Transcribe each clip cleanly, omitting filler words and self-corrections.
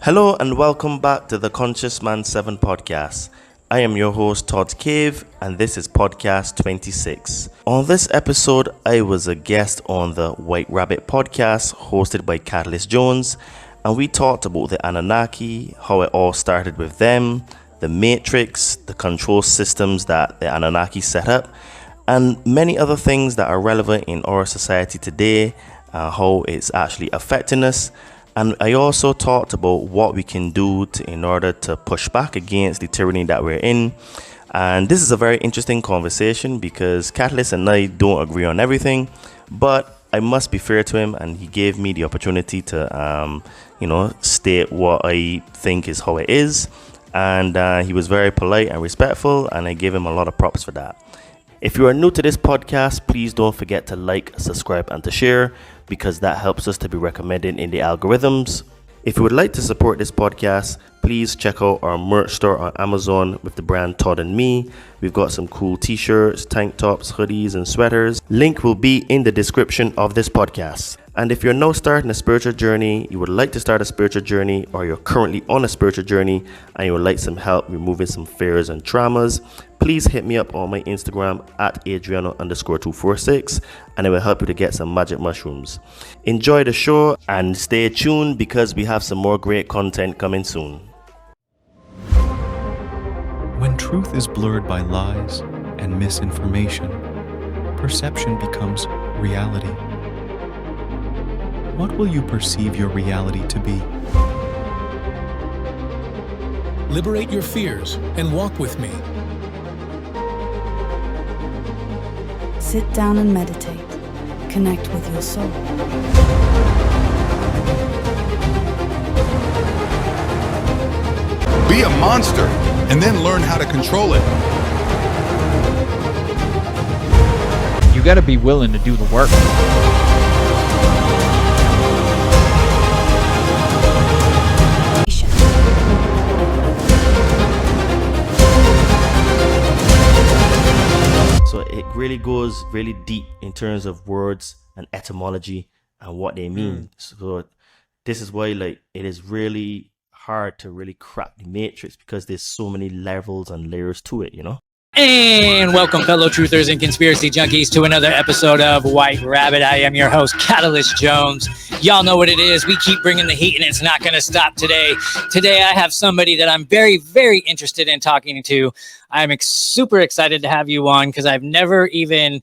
Hello and welcome back to the Conscious Man 7 podcast. I am your host Todd Cave and this is podcast 26. On this episode, I was a guest on the White Rabbit podcast hosted by Katillist Jones, and we talked about the Anunnaki, how it all started with them, the Matrix, the control systems that the Anunnaki set up, and many other things that are relevant in our society today, how it's actually affecting us. And I also talked about what we can do in order to push back against the tyranny that we're in. And this is a very interesting conversation because Katillist and I don't agree on everything, but I must be fair to him, and he gave me the opportunity to, state what I think is how it is. And he was very polite and respectful, and I gave him a lot of props for that. If you are new to this podcast, please don't forget to like, subscribe, and to share, because that helps us to be recommended in the algorithms. If you would like to support this podcast, please check out our merch store on Amazon with the brand Todd and Me. We've got some cool t-shirts, tank tops, hoodies, and sweaters. Link will be in the description of this podcast. And if you're now starting a spiritual journey, you would like to start a spiritual journey, or you're currently on a spiritual journey and you would like some help removing some fears and traumas, please hit me up on my Instagram at Adriano_246 and it will help you to get some magic mushrooms. Enjoy the show and stay tuned because we have some more great content coming soon. When truth is blurred by lies and misinformation, perception becomes reality. What will you perceive your reality to be? Liberate your fears and walk with me. Sit down and meditate. Connect with your soul. Be a monster and then learn how to control it. You got to be willing to do the work. So it really goes really deep in terms of words and etymology and what they mean. So this is why it is really hard to really crack the matrix, because there's so many levels and layers to it, And welcome, fellow truthers and conspiracy junkies, to another episode of White Rabbit. I am your host, Katillist Jones. Y'all know what it is. We keep bringing the heat, and it's not going to stop today. Today, I have somebody that I'm very, very interested in talking to. I'm super excited to have you on because I've never even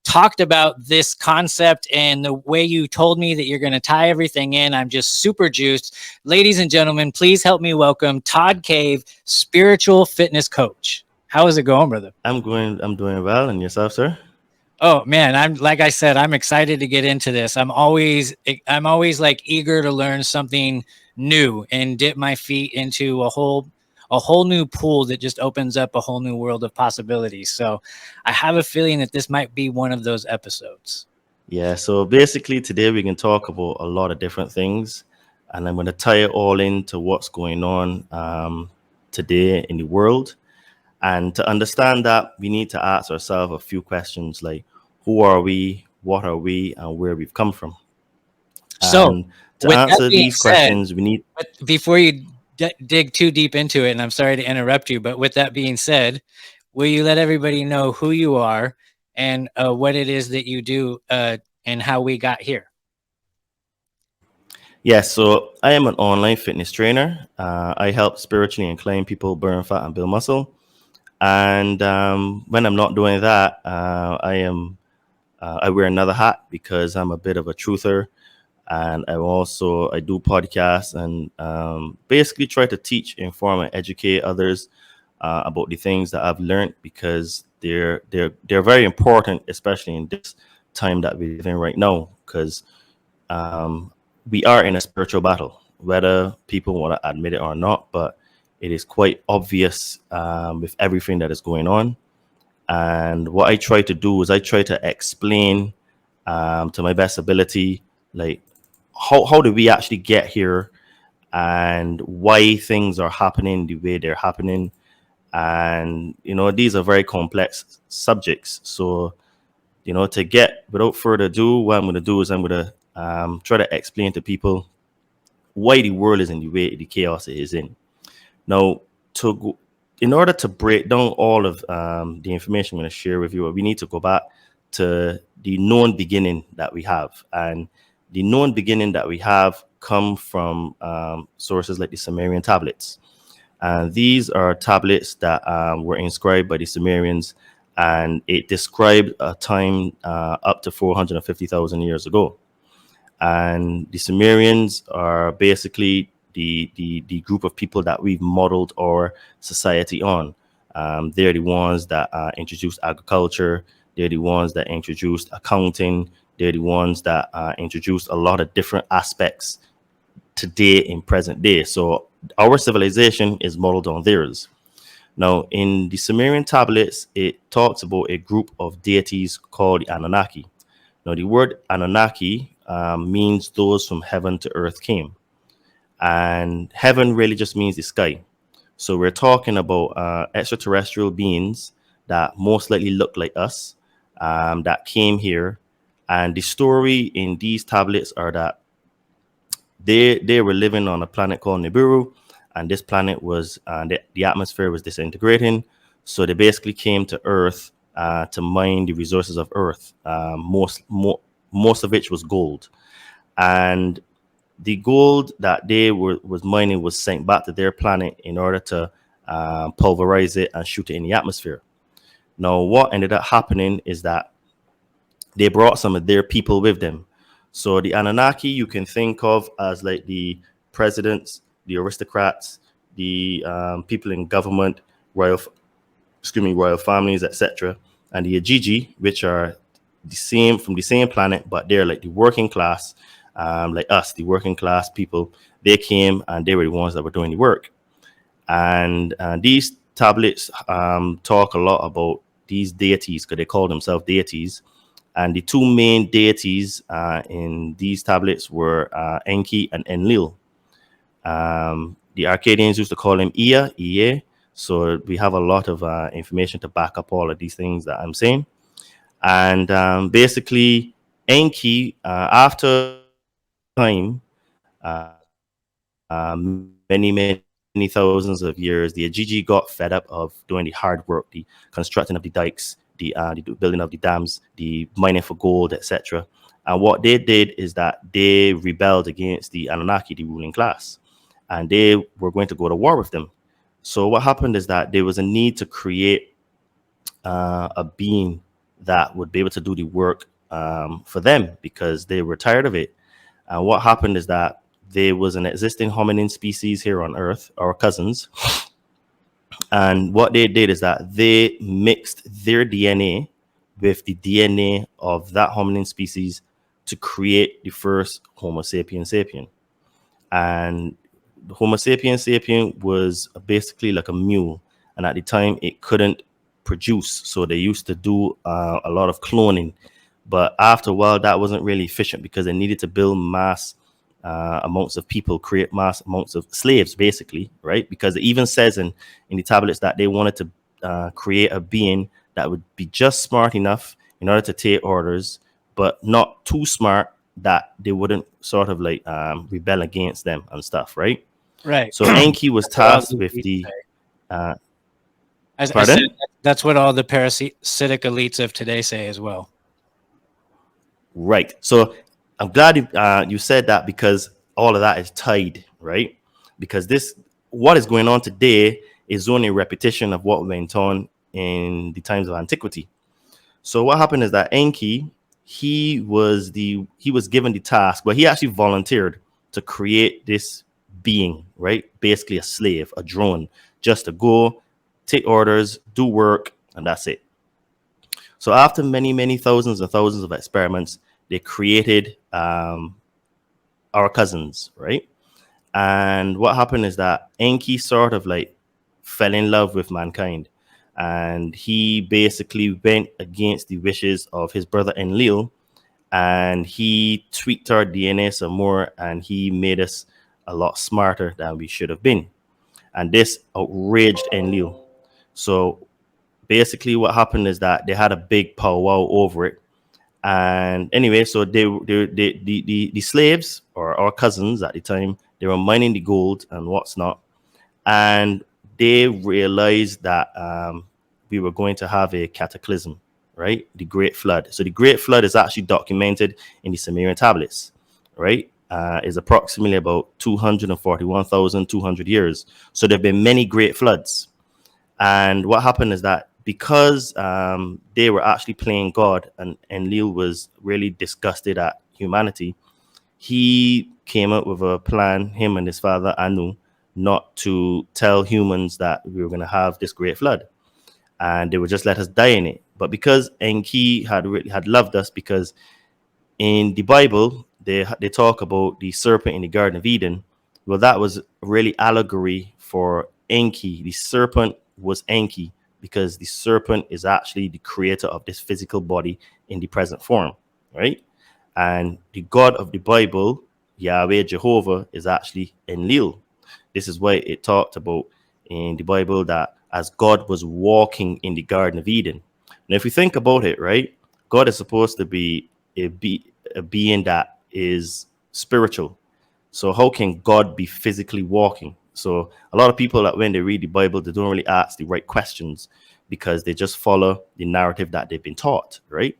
talked about this concept, and the way you told me that you're going to tie everything in, I'm just super juiced. Ladies and gentlemen, please help me welcome Todd Cave, spiritual fitness coach. How is it going, brother? I'm doing well. And yourself, sir? Oh man, like I said, I'm excited to get into this. I'm always like eager to learn something new and dip my feet into a whole new pool that just opens up a whole new world of possibilities. So I have a feeling that this might be one of those episodes. Yeah, so basically today we can talk about a lot of different things, and I'm going to tie it all into what's going on today in the world. And to understand that, we need to ask ourselves a few questions like, who are we, what are we, and where we've come from? So and to answer these questions, we need... Before you dig too deep into it, and I'm sorry to interrupt you, but with that being said, will you let everybody know who you are and what it is that you do and how we got here? Yes, so I am an online fitness trainer. I help spiritually inclined people burn fat and build muscle. And when I'm not doing that, I wear another hat because I'm a bit of a truther. And I do podcasts and basically try to teach, inform, and educate others about the things that I've learned, because they're very important, especially in this time that we live in right now, because we are in a spiritual battle, whether people want to admit it or not. But it is quite obvious with everything that is going on. And what I try to do is I try to explain to my best ability, like, how do we actually get here and why things are happening the way they're happening. And, these are very complex subjects. So, without further ado, what I'm going to do is I'm going to try to explain to people why the world is in the way the chaos it is in. Now, to go, in order to break down all of the information I'm going to share with you, we need to go back to the known beginning that we have, and the known beginning that we have come from sources like the Sumerian tablets. And these are tablets that were inscribed by the Sumerians, and it described a time up to 450,000 years ago. And the Sumerians are basically the group of people that we've modeled our society on. They're the ones that introduced agriculture. They're the ones that introduced accounting. They're the ones that introduced a lot of different aspects today in present day. So our civilization is modeled on theirs. Now, in the Sumerian tablets, it talks about a group of deities called the Anunnaki. Now, the word Anunnaki means those from heaven to earth came. And heaven really just means the sky. So we're talking about extraterrestrial beings that most likely look like us, that came here. And the story in these tablets are that they were living on a planet called Nibiru, and this planet was the atmosphere was disintegrating. So they basically came to Earth to mine the resources of Earth, most of which was gold. And the gold that they was mining was sent back to their planet in order to pulverize it and shoot it in the atmosphere. Now, what ended up happening is that they brought some of their people with them. So the Anunnaki you can think of as like the presidents, the aristocrats, the people in government, royal families, etc. And the Ajiji, which are from the same planet, but they're like the working class, like us, the working class people. They came and they were the ones that were doing the work. And these tablets talk a lot about these deities because they call themselves deities. And the two main deities in these tablets were Enki and Enlil. The Arcadians used to call him Ea. So we have a lot of information to back up all of these things that I'm saying. And basically, Enki, after time, many thousands of years, the Ajiji got fed up of doing the hard work, the constructing of the dikes, the building of the dams, the mining for gold, etc. And what they did is that they rebelled against the Anunnaki, the ruling class, and they were going to go to war with them. So what happened is that there was a need to create a being that would be able to do the work for them because they were tired of it. And what happened is that there was an existing hominin species here on Earth, our cousins. And what they did is that they mixed their DNA with the DNA of that hominin species to create the first Homo sapien sapien. And the Homo sapien sapien was basically like a mule. And at the time, it couldn't produce. So they used to do a lot of cloning. But after a while, that wasn't really efficient because they needed to build mass amounts of people, create mass amounts of slaves, basically, right? Because it even says in the tablets that they wanted to create a being that would be just smart enough in order to take orders, but not too smart that they wouldn't sort of like rebel against them and stuff, right? Right. So Enki was tasked with the... I said, that's what all the parasitic elites of today say as well. Right. So I'm glad you said that because all of that is tied, right? Because what is going on today is only a repetition of what went on in the times of antiquity. So what happened is that Enki, he was given the task, but he actually volunteered to create this being, right? Basically a slave, a drone, just to go, take orders, do work, and that's it. So after many thousands and thousands of experiments, they created our cousins, right? And what happened is that Enki sort of like fell in love with mankind, and he basically went against the wishes of his brother Enlil, and he tweaked our DNA some more, and he made us a lot smarter than we should have been. And this outraged Enlil. So basically what happened is that they had a big powwow over it. And anyway, so the slaves, or our cousins at the time, They were mining the gold and what's not. And they realized that we were going to have a cataclysm, right? The Great Flood. So the Great Flood is actually documented in the Sumerian tablets, right? Is approximately about 241,200 years. So there have been many great floods. And what happened is that because they were actually playing God, and Enlil was really disgusted at humanity, he came up with a plan, him and his father Anu, not to tell humans that we were going to have this great flood, and they would just let us die in it. But because Enki had loved us, because in the Bible they talk about the serpent in the Garden of Eden. Well, that was really allegory for Enki. The serpent was Enki because the serpent is actually the creator of this physical body in the present form, right? And the God of the Bible, Yahweh Jehovah, is actually Enlil. This is why it talked about in the Bible that as God was walking in the Garden of Eden. Now, if we think about it, right, God is supposed to be a being that is spiritual. So how can God be physically walking? So a lot of people that when they read the Bible, they don't really ask the right questions because they just follow the narrative that they've been taught, right?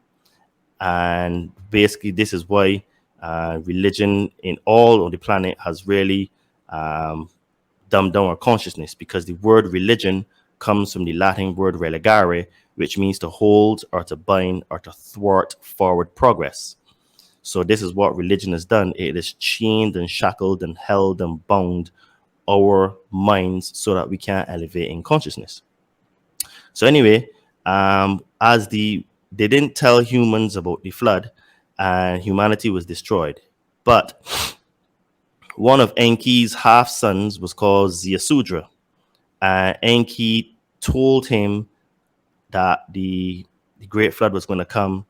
And basically, this is why religion in all on the planet has really dumbed down our consciousness, because the word religion comes from the Latin word relegare, which means to hold or to bind or to thwart forward progress. So this is what religion has done. It has chained and shackled and held and bound our minds so that we can't elevate in consciousness. So anyway, as they didn't tell humans about the flood, and humanity was destroyed. But one of Enki's half sons was called Ziasudra, and Enki told him that the great flood was going to come,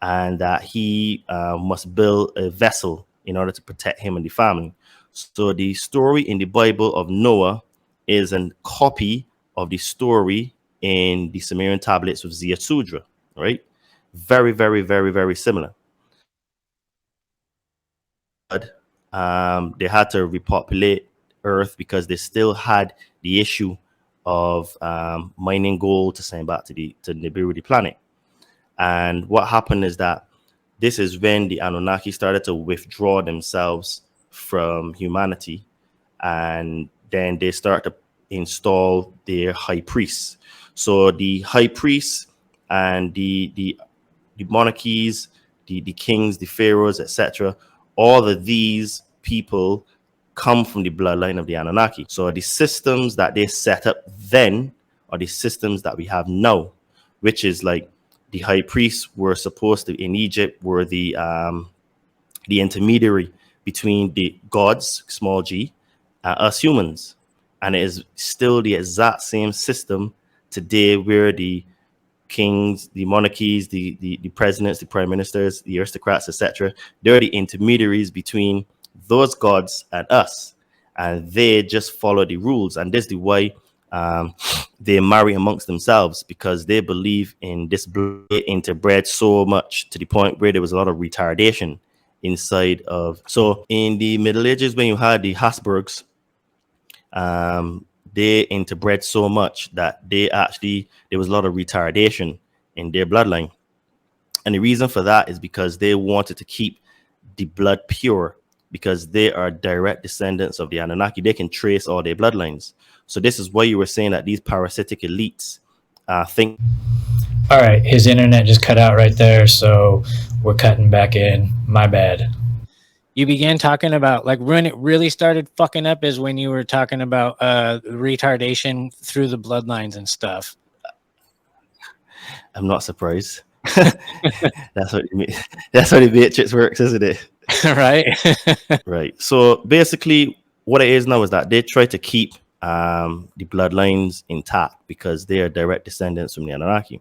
and that he must build a vessel in order to protect him and the family. So the story in the Bible of Noah is a copy of the story in the Sumerian tablets of Ziasudra, right? Very, very, very, very similar. But they had to repopulate Earth because they still had the issue of mining gold to send back to the Nibiru, the planet. And what happened is that this is when the Anunnaki started to withdraw themselves from humanity, and then they start to install their high priests. So the high priests and the monarchies, the kings, the pharaohs, etc., all of these people come from the bloodline of the Anunnaki. So the systems that they set up then are the systems that we have now, which is like the high priests were supposed to in Egypt were the intermediary between the gods, small g, us humans. And it is still the exact same system today where the kings, the monarchies, the presidents, the prime ministers, the aristocrats, etc., they're the intermediaries between those gods and us. And they just follow the rules. And this is the way they marry amongst themselves, because they believe in this interbred so much to the point where there was a lot of retardation inside of. So in the Middle Ages, when you had the Habsburgs, they interbred so much that there was a lot of retardation in their bloodline. And the reason for that is because they wanted to keep the blood pure, because they are direct descendants of the Anunnaki. They can trace all their bloodlines. So this is why you were saying that these parasitic elites think. All right, his internet just cut out right there, so we're cutting back in. My bad. You began talking about, like, when it really started fucking up is when you were talking about retardation through the bloodlines and stuff. I'm not surprised. That's how the matrix works, isn't it? Right. Right. So basically, what it is now is that they try to keep the bloodlines intact because they are direct descendants from the Anunnaki.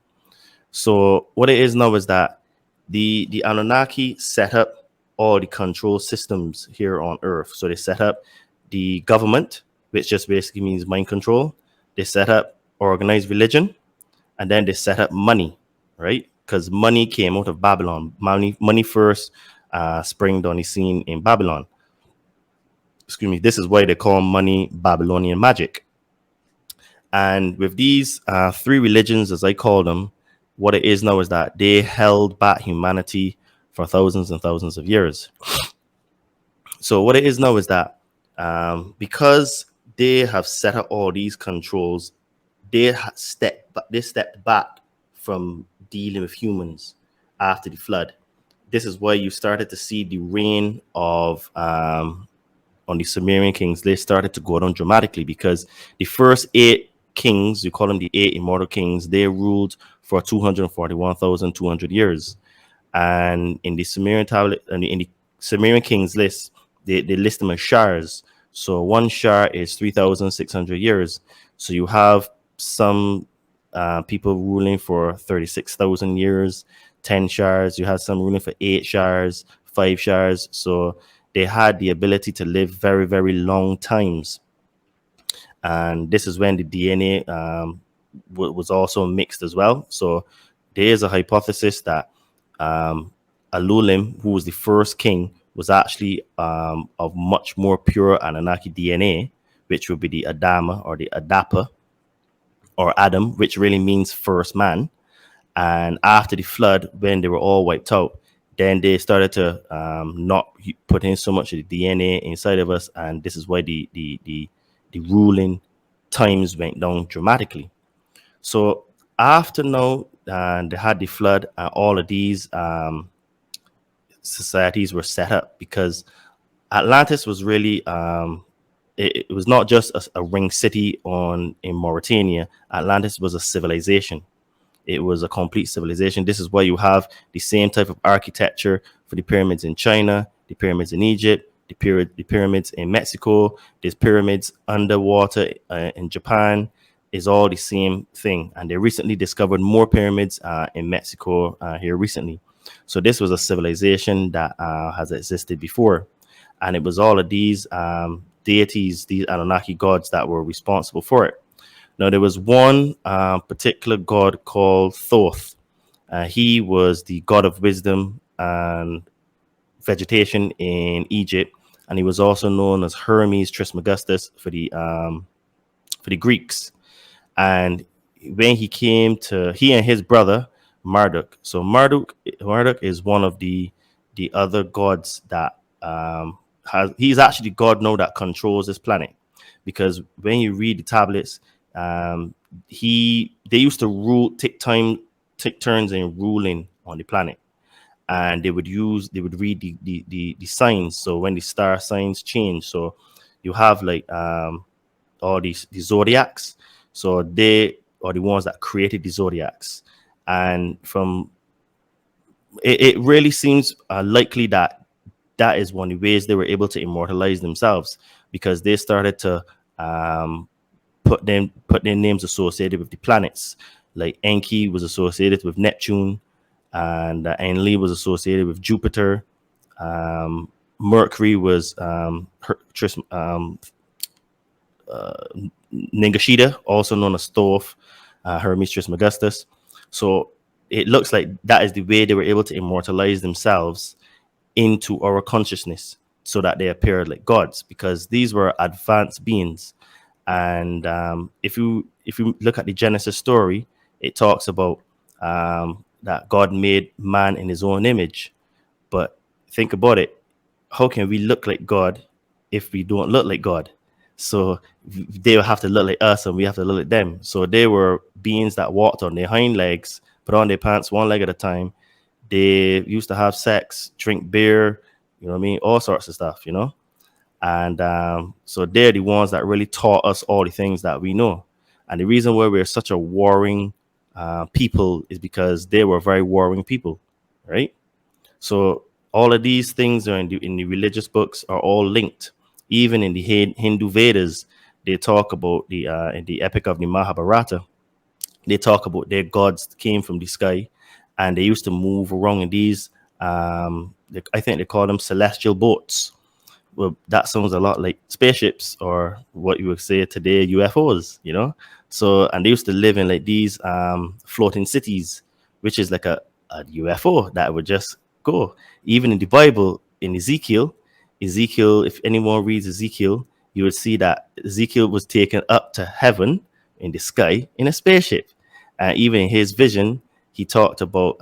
So what it is now is that the Anunnaki set up all the control systems here on Earth. So they set up the government, which just basically means mind control. They set up organized religion, and then they set up money, right? Because money came out of Babylon. Money first springed on the scene in Babylon. excuse me, this is why they call money Babylonian magic. And with these three religions, as I call them, what it is now is that they held back humanity for thousands and thousands of years. So what it is now is that because they have set up all these controls, they stepped back from dealing with humans after the flood. This is why you started to see the reign of on the Sumerian kings. They started to go down dramatically because the first 8 kings, you call them the 8 immortal kings, they ruled for 241,200 years. And in the Sumerian tablet, and in the Sumerian kings list, they list them as shars. So one shar is 3,600 years. So you have some people ruling for 36,000 years, 10 shars. You have some ruling for 8 shars, 5 shars. So they had the ability to live very, very long times. And this is when the DNA was also mixed as well. So there is a hypothesis that Alulim, who was the first king, was actually of much more pure Anunnaki DNA, which would be the Adama or the Adapa or Adam, which really means first man. And after the flood, when they were all wiped out, then they started to not put in so much of the DNA inside of us, and this is why the ruling times went down dramatically. So after now, they had the flood, and all of these societies were set up because Atlantis was really it was not just a ring city in Mauritania. Atlantis was a civilization. It was a complete civilization. This is why you have the same type of architecture for the pyramids in China, the pyramids in Egypt, the pyramids in Mexico. There's pyramids underwater in Japan. Is all the same thing. And they recently discovered more pyramids in Mexico here recently. So this was a civilization that has existed before. And it was all of these deities, these Anunnaki gods that were responsible for it. Now, there was one particular god called Thoth. He was the god of wisdom and vegetation in Egypt, and he was also known as Hermes Trismegistus for the Greeks. And when he and his brother Marduk. So Marduk is one of the other gods that he's actually the god now that controls this planet, because when you read the tablets, they used to take turns in ruling on the planet, and they would read the signs. So when the star signs change, so you have like all the zodiacs. So they are the ones that created the zodiacs, and from it really seems likely that is one of the ways they were able to immortalize themselves, because they started to put their names associated with the planets. Like Enki was associated with Neptune, and Enlil was associated with Jupiter. Mercury was Ningishida, also known as Thoth, Hermes Trismegistus. So it looks like that is the way they were able to immortalize themselves into our consciousness, so that they appeared like gods, because these were advanced beings. And if you look at the Genesis story, it talks about that God made man in his own image. But think about it, how can we look like God if we don't look like God? So they will have to look like us, and we have to look like them. So they were beings that walked on their hind legs, put on their pants one leg at a time. They used to have sex, drink beer, you know what I mean, all sorts of stuff, you know. And so they're the ones that really taught us all the things that we know. And the reason why we're such a warring people is because they were very warring people, right? So all of these things are in the religious books are all linked. Even in the Hindu Vedas, they talk about in the epic of the Mahabharata, they talk about their gods came from the sky, and they used to move around in these, I think they call them celestial boats. Well, that sounds a lot like spaceships, or what you would say today, UFOs, you know? So, and they used to live in like these floating cities, which is like a UFO that would just go. Even in the Bible, in Ezekiel, Ezekiel, if anyone reads Ezekiel, you would see that Ezekiel was taken up to heaven in the sky in a spaceship. And even in his vision, he talked about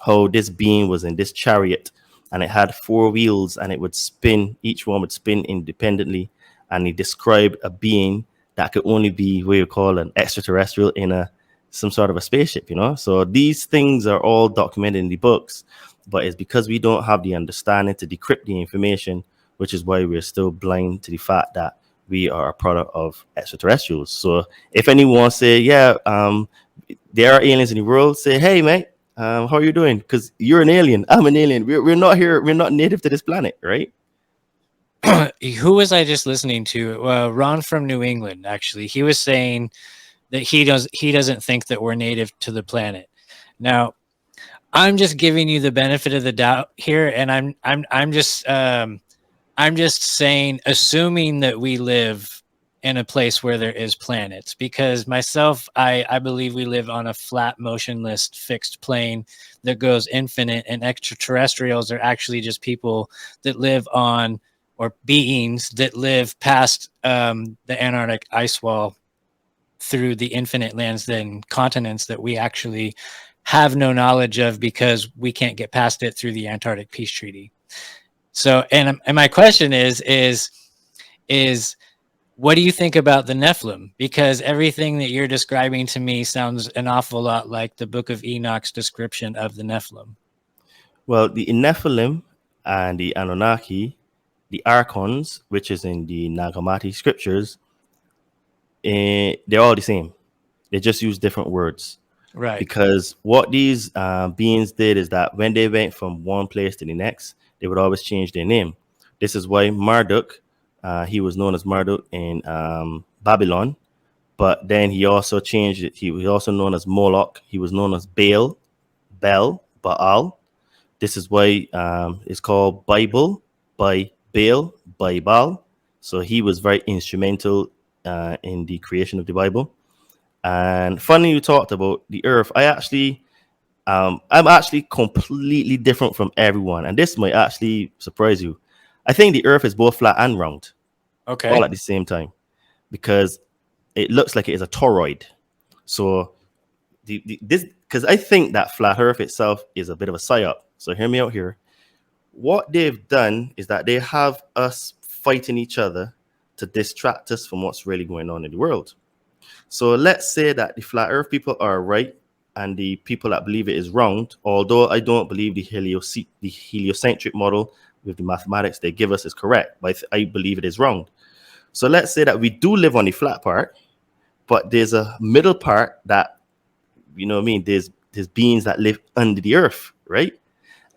how this being was in this chariot and it had four wheels and it would spin, each one would spin independently. And he described a being that could only be what you call an extraterrestrial in a some sort of a spaceship, you know. So these things are all documented in the books, but it's because we don't have the understanding to decrypt the information, which is why we're still blind to the fact that we are a product of extraterrestrials. So if anyone say, yeah, there are aliens in the world, say, hey, mate, how are you doing? Because you're an alien. I'm an alien. We're not here. We're not native to this planet, right? Who was I just listening to? Ron from New England, actually. He was saying that he doesn't think that we're native to the planet. Now, I'm just giving you the benefit of the doubt here, and I'm just saying, assuming that we live in a place where there is planets, because myself, I believe we live on a flat, motionless, fixed plane that goes infinite, and extraterrestrials are actually just people that live on, or beings that live past the Antarctic ice wall through the infinite lands and continents that we actually have no knowledge of because we can't get past it through the Antarctic Peace Treaty. So, and my question is what do you think about the Nephilim? Because everything that you're describing to me sounds an awful lot like the Book of Enoch's description of the Nephilim. Well, the Nephilim and the Anunnaki, the Archons, which is in the Nagamati scriptures, they're all the same. They just use different words. Right. Because what these beings did is that when they went from one place to the next, they would always change their name. This is why Marduk, he was known as Marduk in Babylon, but then he also changed it. He was also known as Moloch. He was known as Baal, Baal. This is why it's called Bible by Baal, by Baal. So he was very instrumental in the creation of the Bible. And funny you talked about the earth. I'm actually completely different from everyone. And this might actually surprise you. I think the earth is both flat and round. Okay. All at the same time. Because it looks like it is a toroid. So because I think that flat earth itself is a bit of a psyop. So hear me out here. What they've done is that they have us fighting each other to distract us from what's really going on in the world. So let's say that the flat earth people are right and the people that believe it is wrong, although I don't believe the heliocentric model with the mathematics they give us is correct, but I believe it is wrong. So let's say that we do live on the flat part, but there's a middle part that, you know what I mean, there's beings that live under the earth, right?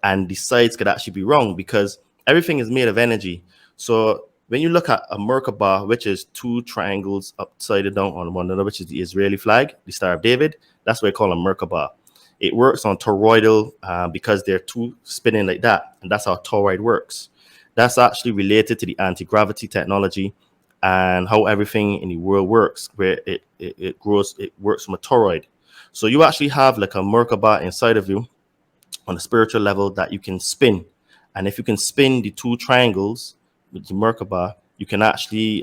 And the sides could actually be wrong because everything is made of energy. So when you look at a Merkabah, which is two triangles upside down on one another, which is the Israeli flag, the Star of David, that's what I call a Merkabah. It works on toroidal because they're two spinning like that, and that's how toroid works. That's actually related to the anti-gravity technology and how everything in the world works, where it works from a toroid. So you actually have like a Merkabah inside of you on a spiritual level that you can spin. And if you can spin the two triangles with the Merkabah, you can actually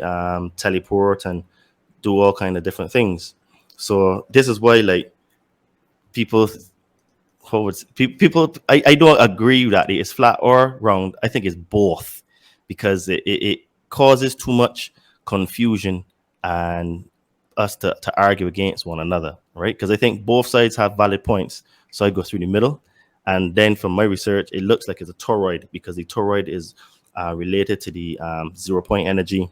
teleport and do all kind of different things. So this is why, like, people, I don't agree that it is flat or round. I think it's both because it causes too much confusion and us to argue against one another, right? Because I think both sides have valid points. So I go through the middle. And then from my research, it looks like it's a toroid because the toroid is related to the 0 point energy,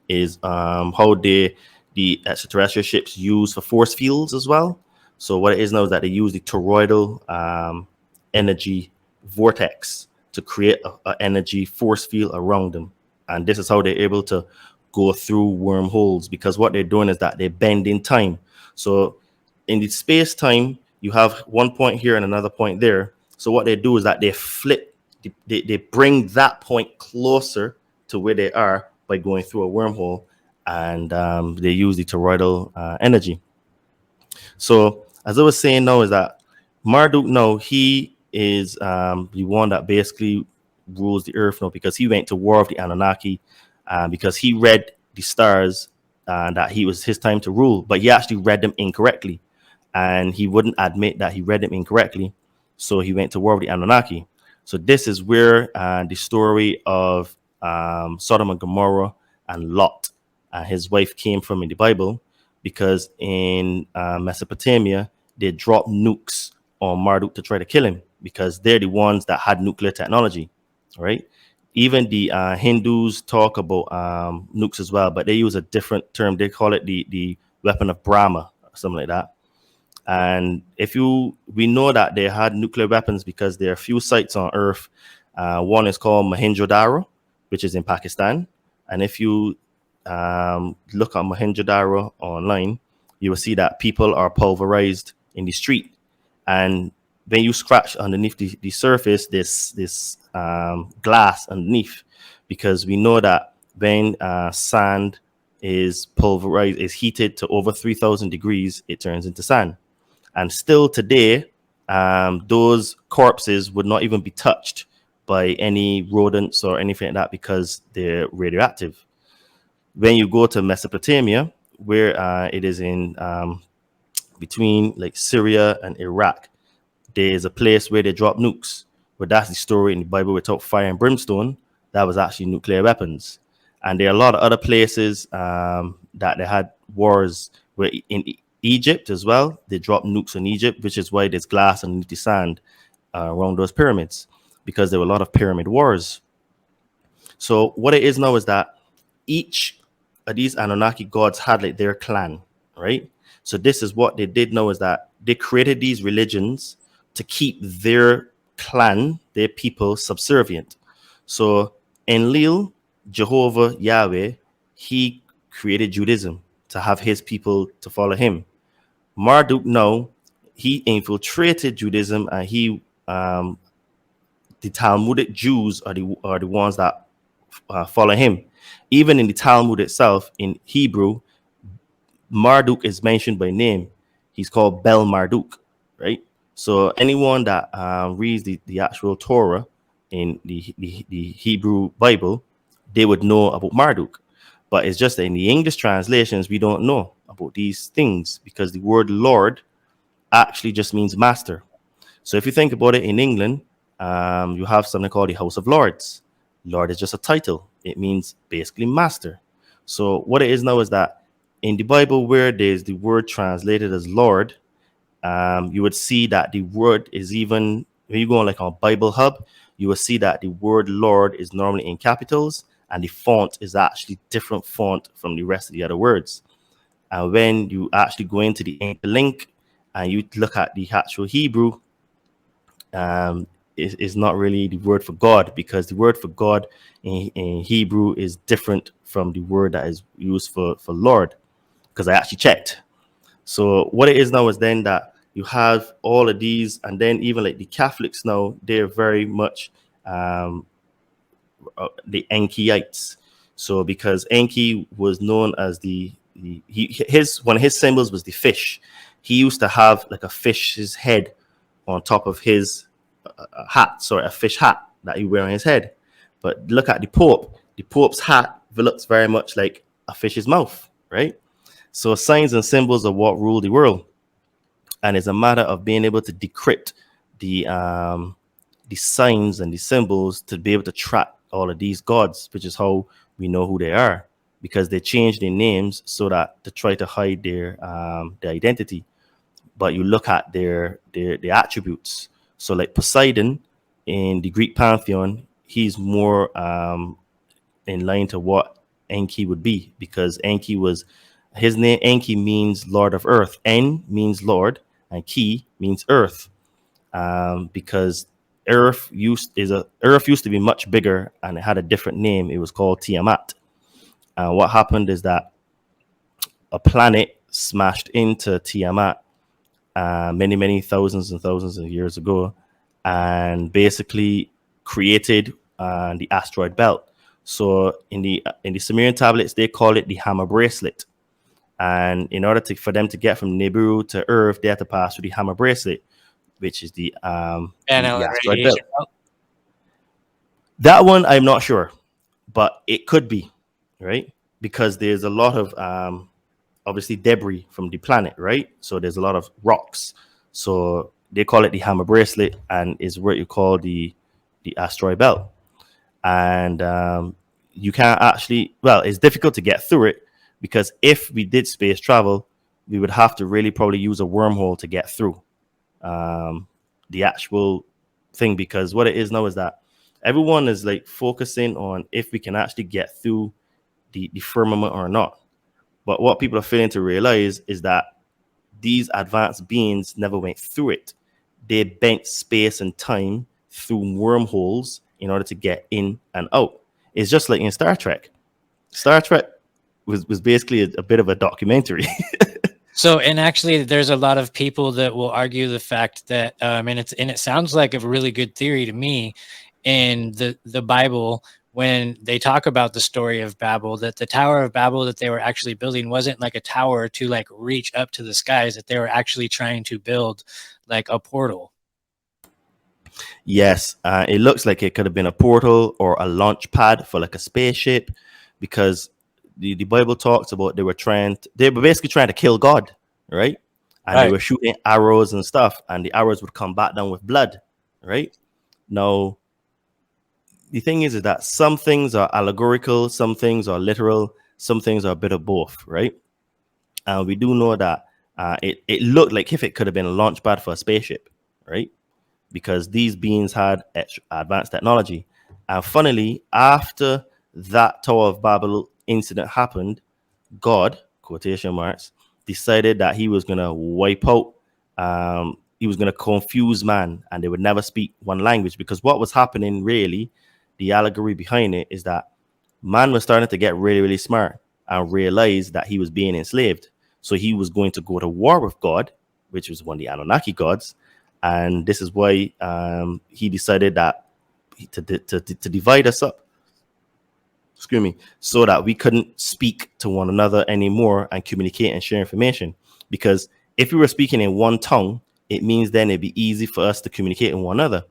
is how the extraterrestrial ships use for force fields as well. So what it is now is that they use the toroidal energy vortex to create an energy force field around them. And this is how they're able to go through wormholes, because what they're doing is that they bend in time. So in the space time, you have one point here and another point there. So what they do is that they flip, they bring that point closer to where they are by going through a wormhole, and they use the toroidal energy. So as I was saying now is that Marduk now, he is the one that basically rules the earth now, because he went to war with the Anunnaki, because he read the stars that he was his time to rule, but he actually read them incorrectly, and he wouldn't admit that he read them incorrectly. So he went to war with the Anunnaki. So this is where the story of Sodom and Gomorrah and Lot and his wife came from in the Bible, because in Mesopotamia, they dropped nukes on Marduk to try to kill him, because they're the ones that had nuclear technology, right? Even the Hindus talk about nukes as well, but they use a different term. They call it the weapon of Brahma, or something like that. And we know that they had nuclear weapons because there are a few sites on Earth. One is called Mohenjo-daro, which is in Pakistan. And if you look at Mohenjo-daro online, you will see that people are pulverized in the street. And when you scratch underneath the surface, this glass underneath, because we know that when sand is pulverized, is heated to over 3,000 degrees, it turns into sand. And still today, those corpses would not even be touched by any rodents or anything like that, because they're radioactive. When you go to Mesopotamia, where it is in between like Syria and Iraq, there's a place where they drop nukes. But that's the story in the Bible without fire and brimstone. That was actually nuclear weapons. And there are a lot of other places that they had wars, where in Egypt as well, they dropped nukes in Egypt, which is why there's glass underneath the sand around those pyramids, because there were a lot of pyramid wars. So what it is now is that each of these Anunnaki gods had like their clan, right? So this is what they did now, is that they created these religions to keep their clan, their people, subservient. So Enlil, Jehovah, Yahweh, he created Judaism to have his people to follow him. Marduk, no, he infiltrated Judaism, and the Talmudic Jews are the ones that follow him. Even in the Talmud itself, in Hebrew, Marduk is mentioned by name. He's called Bel Marduk, right? So anyone that reads the actual Torah in the Hebrew Bible, they would know about Marduk. But it's just that in the English translations, we don't know about these things, because the word Lord actually just means master. So if you think about it, in England, you have something called the House of Lords. Lord is just a title. It means basically master. So what it is now is that in the Bible, where there's the word translated as Lord, you would see that the word is, even when you go on like on Bible Hub, you will see that the word Lord is normally in capitals, and the font is actually different font from the rest of the other words. And when you actually go into the link and you look at the actual Hebrew, is not really the word for God, because the word for God in Hebrew is different from the word that is used for Lord, because I actually checked. So what it is now is then that you have all of these, and then even like the Catholics now, they're very much the Enkyites. So because Enki was known as one of his symbols was the fish. He used to have like a fish's head on top of his hat, sorry, a fish hat that he wear on his head. But look at the Pope. The Pope's hat looks very much like a fish's mouth, right? So signs and symbols are what rule the world, and it's a matter of being able to decrypt the signs and the symbols to be able to track all of these gods, which is how we know who they are, because they change their names so that to try to hide their identity. But you look at their attributes. So like Poseidon in the Greek pantheon, he's more in line to what Enki would be, because Enki was, his name Enki means Lord of Earth. En means Lord, and Ki means Earth, because Earth used to be much bigger, and it had a different name. It was called Tiamat. What happened is that a planet smashed into Tiamat many thousands and thousands of years ago, and basically created the asteroid belt. So in the Sumerian tablets, they call it the hammer bracelet. And in order for them to get from Nibiru to Earth, they had to pass through the hammer bracelet, which is the asteroid belt. That one I'm not sure, but it could be, right? Because there's a lot of obviously debris from the planet, right? So there's a lot of rocks. So they call it the hammer bracelet, and is what you call the asteroid belt. And you can't actually, well, it's difficult to get through it, because if we did space travel, we would have to really probably use a wormhole to get through the actual thing. Because what it is now is that everyone is like focusing on if we can actually get through the firmament or not. But what people are failing to realize is that these advanced beings never went through it. They bent space and time through wormholes in order to get in and out. It's just like in Star Trek. Star Trek was basically a bit of a documentary. So, and actually, there's a lot of people that will argue the fact that, and it sounds like a really good theory to me. In the Bible, when they talk about the story of Babel, that the Tower of Babel that they were actually building wasn't like a tower to like reach up to the skies, that they were actually trying to build like a portal. Yes, it looks like it could have been a portal or a launch pad for like a spaceship, because the Bible talks about they were basically trying to kill God, right? And they Right. were shooting arrows and stuff, and the arrows would come back down with blood, right? Now, the thing is that some things are allegorical, some things are literal, some things are a bit of both, right? And we do know that it looked like if it could have been a launch pad for a spaceship, right? Because these beings had advanced technology. And funnily, after that Tower of Babel incident happened, God, quotation marks, decided that he was going to wipe out, he was going to confuse man, and they would never speak one language. Because what was happening really, the allegory behind it is that man was starting to get really, really smart and realize that he was being enslaved. So he was going to go to war with God, which was one of the Anunnaki gods. And this is why he decided that to divide us up, excuse me, so that we couldn't speak to one another anymore and communicate and share information. Because if we were speaking in one tongue, it means then it'd be easy for us to communicate with one another.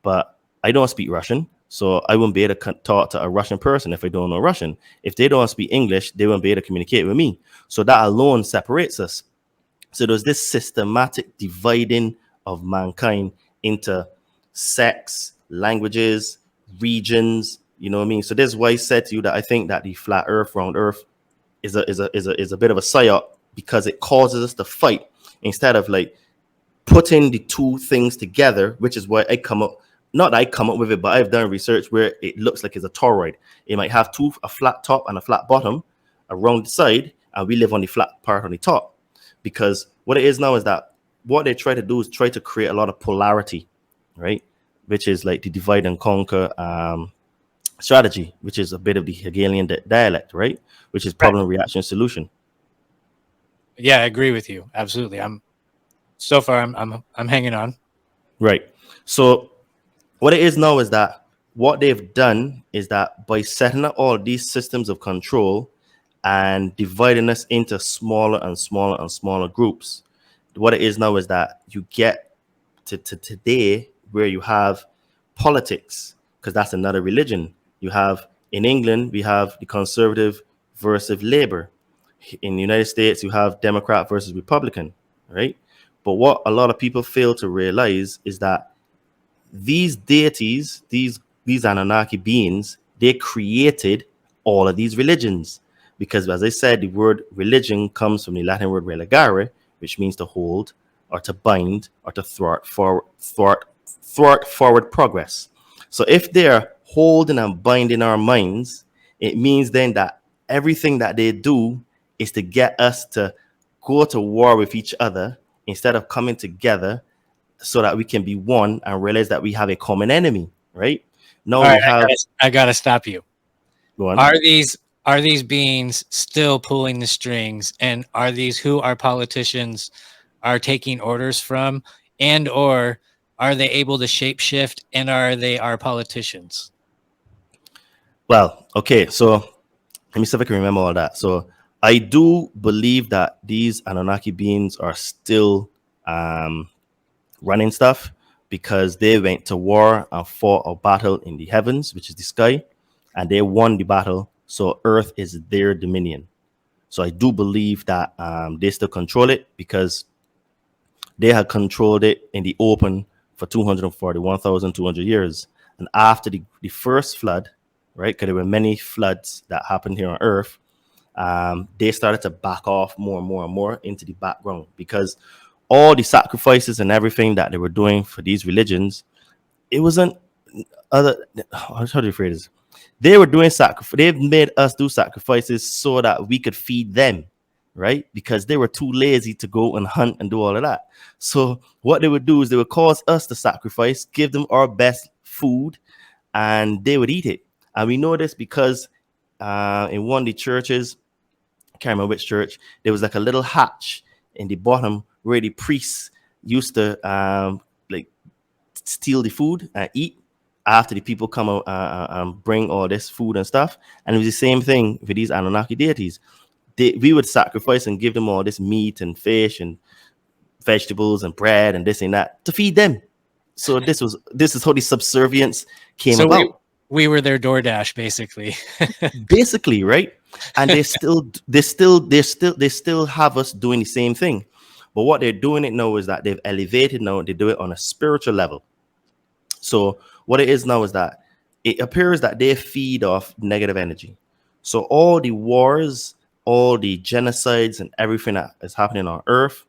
But I don't speak Russian, so I wouldn't be able to talk to a Russian person if I don't know Russian. If they don't speak English, they won't be able to communicate with me. So that alone separates us. So there's this systematic dividing of mankind into sects, languages, regions. You know what I mean? So this is why I said to you that I think that the flat Earth, round Earth, is a bit of a psyop, because it causes us to fight instead of like putting the two things together, which is why I come up. Not that I come up with it, but I've done research where it looks like it's a toroid. It might have a flat top and a flat bottom around the side, and we live on the flat part on the top. Because what it is now is that what they try to do is try to create a lot of polarity, right? Which is like the divide and conquer strategy, which is a bit of the Hegelian dialect, right? Which is problem, reaction, solution. Yeah, I agree with you. Absolutely. I'm hanging on. Right. So what it is now is that what they've done is that by setting up all these systems of control and dividing us into smaller and smaller and smaller groups, what it is now is that you get to today where you have politics, because that's another religion. You have in England, we have the conservative versus labor. In the United States, you have Democrat versus Republican, right? But what a lot of people fail to realize is that these deities, these Anunnaki beings, they created all of these religions. Because as I said, the word religion comes from the Latin word religare, which means to hold or to bind or to thwart forward progress. So if they're holding and binding our minds, it means then that everything that they do is to get us to go to war with each other instead of coming together so that we can be one and realize that we have a common enemy, right? Now All we right, have I gotta stop you. go on. Are these beings still pulling the strings, and are these who our politicians are taking orders from, and or are they able to shapeshift, and are they our politicians? Well, okay, so let me see if I can remember all that. So I do believe that these Anunnaki beings are still running stuff, because they went to war and fought a battle in the heavens, which is the sky, and they won the battle. So Earth is their dominion. So I do believe that they still control it because they had controlled it in the open for 241,200 years. And after the first flood, right, because there were many floods that happened here on Earth, they started to back off more and more and more into the background because all the sacrifices and everything that they were doing for these religions, it wasn't other. How do you phrase this? They were doing sacrifice. They've made us do sacrifices so that we could feed them, right? Because they were too lazy to go and hunt and do all of that. So what they would do is they would cause us to sacrifice, give them our best food, and they would eat it. And we know this because in one of the churches, I can't remember which church, there was like a little hatch in the bottom where the priests used to like steal the food and eat after the people come out and bring all this food and stuff. And it was the same thing for these Anunnaki deities. We would sacrifice and give them all this meat and fish and vegetables and bread and this and that to feed them. So this is how the subservience came So about. we were their DoorDash, basically. Basically, right? And they still have us doing the same thing. But what they're doing it now is that they've elevated now, they do it on a spiritual level. So what it is now is that it appears that they feed off negative energy. So all the wars, all the genocides and everything that is happening on Earth,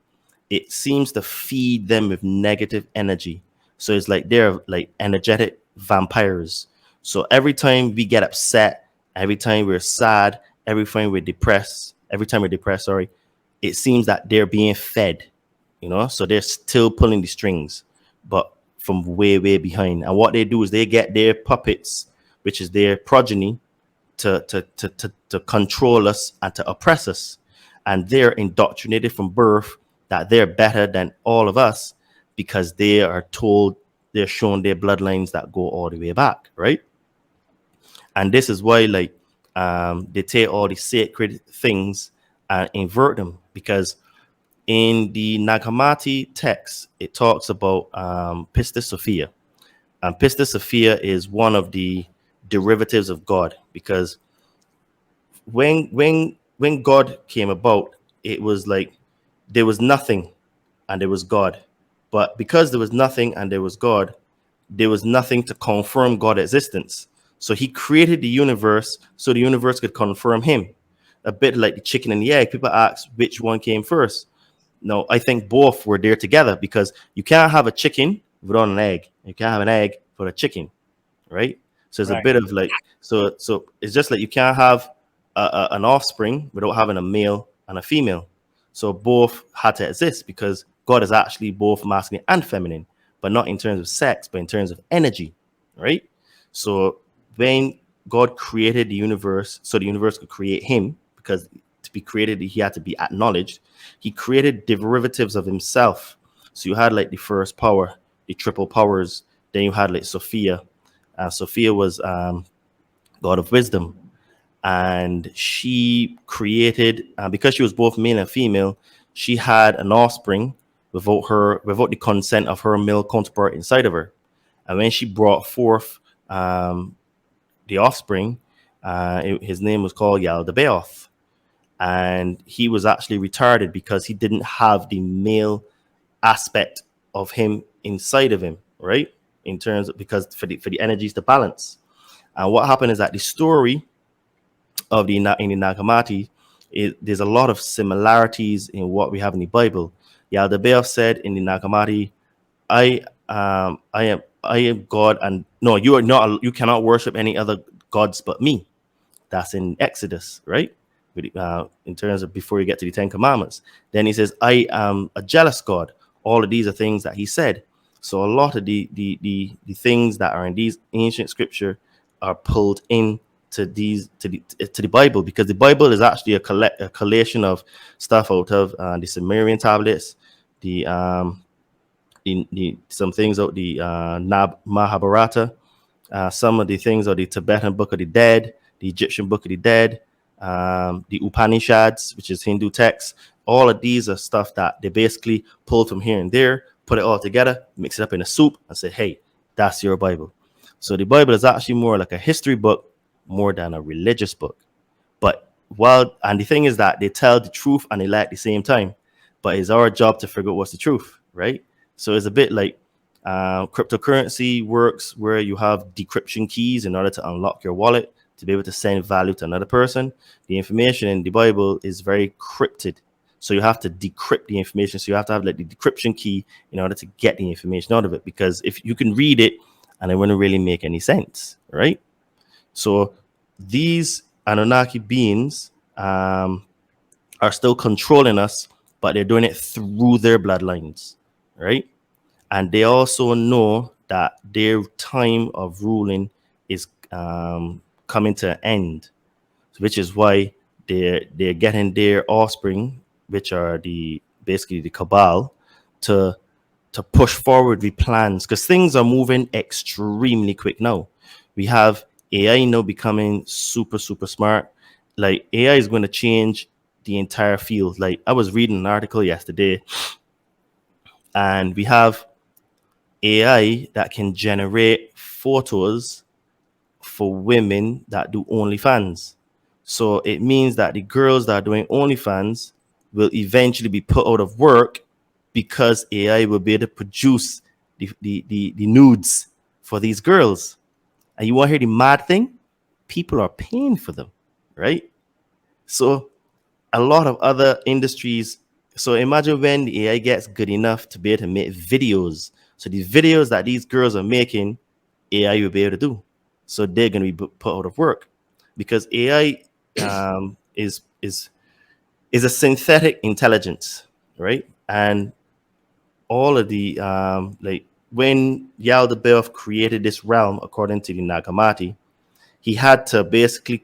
it seems to feed them with negative energy. So it's like they're like energetic vampires. So every time we get upset, every time we're sad, every time we're depressed, it seems that they're being fed, so they're still pulling the strings, but from way, way behind. And what they do is they get their puppets, which is their progeny, to control us and to oppress us. And they're indoctrinated from birth that they're better than all of us because they are told, they're shown their bloodlines that go all the way back, right? And this is why, like, they take all the sacred things and invert them, because in the Nag Hammadi text, it talks about Pistis Sophia. And Pistis Sophia is one of the derivatives of God, because when God came about, it was like there was nothing and there was God. But because there was nothing and there was God, there was nothing to confirm God's existence. So he created the universe so the universe could confirm him. A bit like the chicken and the egg. People ask which one came first. No, I think both were there together, because you can't have a chicken without an egg. You can't have an egg for a chicken, right? So it's a bit of like, so it's just like you can't have an offspring without having a male and a female. So both had to exist, because God is actually both masculine and feminine, but not in terms of sex, but in terms of energy, right? So when God created the universe, so the universe could create him, because to be created, he had to be acknowledged. He created derivatives of himself. So you had like the first power, the triple powers. Then you had like Sophia. Sophia was God of wisdom. And she created, because she was both male and female, she had an offspring without the consent of her male counterpart inside of her. And when she brought forth the offspring, his name was called Yaldabaoth. And he was actually retarded because he didn't have the male aspect of him inside of him, right? In terms of, because for the energies to balance. And what happened is that the story of in the Nag Hammadi, there's a lot of similarities in what we have in the Bible. Yaldabaoth said in the Nag Hammadi, I am God, and no, you are not. You cannot worship any other gods but me. That's in Exodus, right? In terms of before you get to the Ten Commandments. Then he says, I am a jealous God. All of these are things that he said. So a lot of the things that are in these ancient scripture are pulled in to the Bible, because the Bible is actually a collation of stuff out of the Sumerian tablets, some things out the Mahabharata, some of the things are the Tibetan Book of the Dead, the Egyptian Book of the Dead, the Upanishads, which is Hindu text. All of these are stuff that they basically pulled from here and there, put it all together, mix it up in a soup, and say, hey, that's your Bible. So the Bible is actually more like a history book more than a religious book. But and the thing is that they tell the truth and they lie at the same time. But it's our job to figure out what's the truth, right? So it's a bit like cryptocurrency works where you have decryption keys in order to unlock your wallet to be able to send value to another person. The information in the Bible is very crypted. So you have to decrypt the information. So you have to have like the decryption key in order to get the information out of it. Because if you can read it and it wouldn't really make any sense, right? So these Anunnaki beings are still controlling us, but they're doing it through their bloodlines, right? And they also know that their time of ruling is coming to an end, which is why they're getting their offspring, which are basically the cabal, to push forward with plans, because things are moving extremely quick now. We have AI now becoming super smart. Like AI is going to change the entire field. Like I was reading an article yesterday, and we have AI that can generate photos for women that do OnlyFans. So it means that the girls that are doing OnlyFans will eventually be put out of work because AI will be able to produce the nudes for these girls. And you want to hear the mad thing? People are paying for them, right? So a lot of other industries. So imagine when the AI gets good enough to be able to make videos. So the videos that these girls are making, AI will be able to do. So they're going to be put out of work because AI is a synthetic intelligence, right? And all of the like when Yaldabaoth created this realm, according to the Nagamati, he had to basically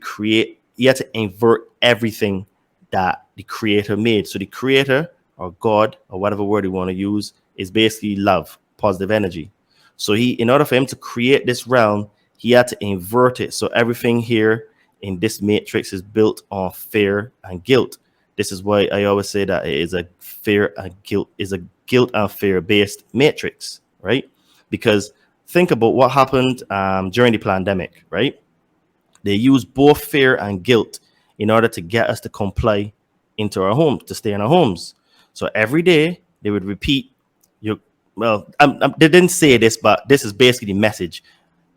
he had to invert everything that the creator made. So the creator or God or whatever word you want to use is basically love, positive energy. So in order for him to create this realm, he had to invert it. So everything here in this matrix is built on fear and guilt. This is why I always say that it is a guilt and fear based matrix, right? Because think about what happened during the pandemic, right? They use both fear and guilt in order to get us to comply into our homes, to stay in our homes. So every day they would repeat, they didn't say this, but this is basically the message.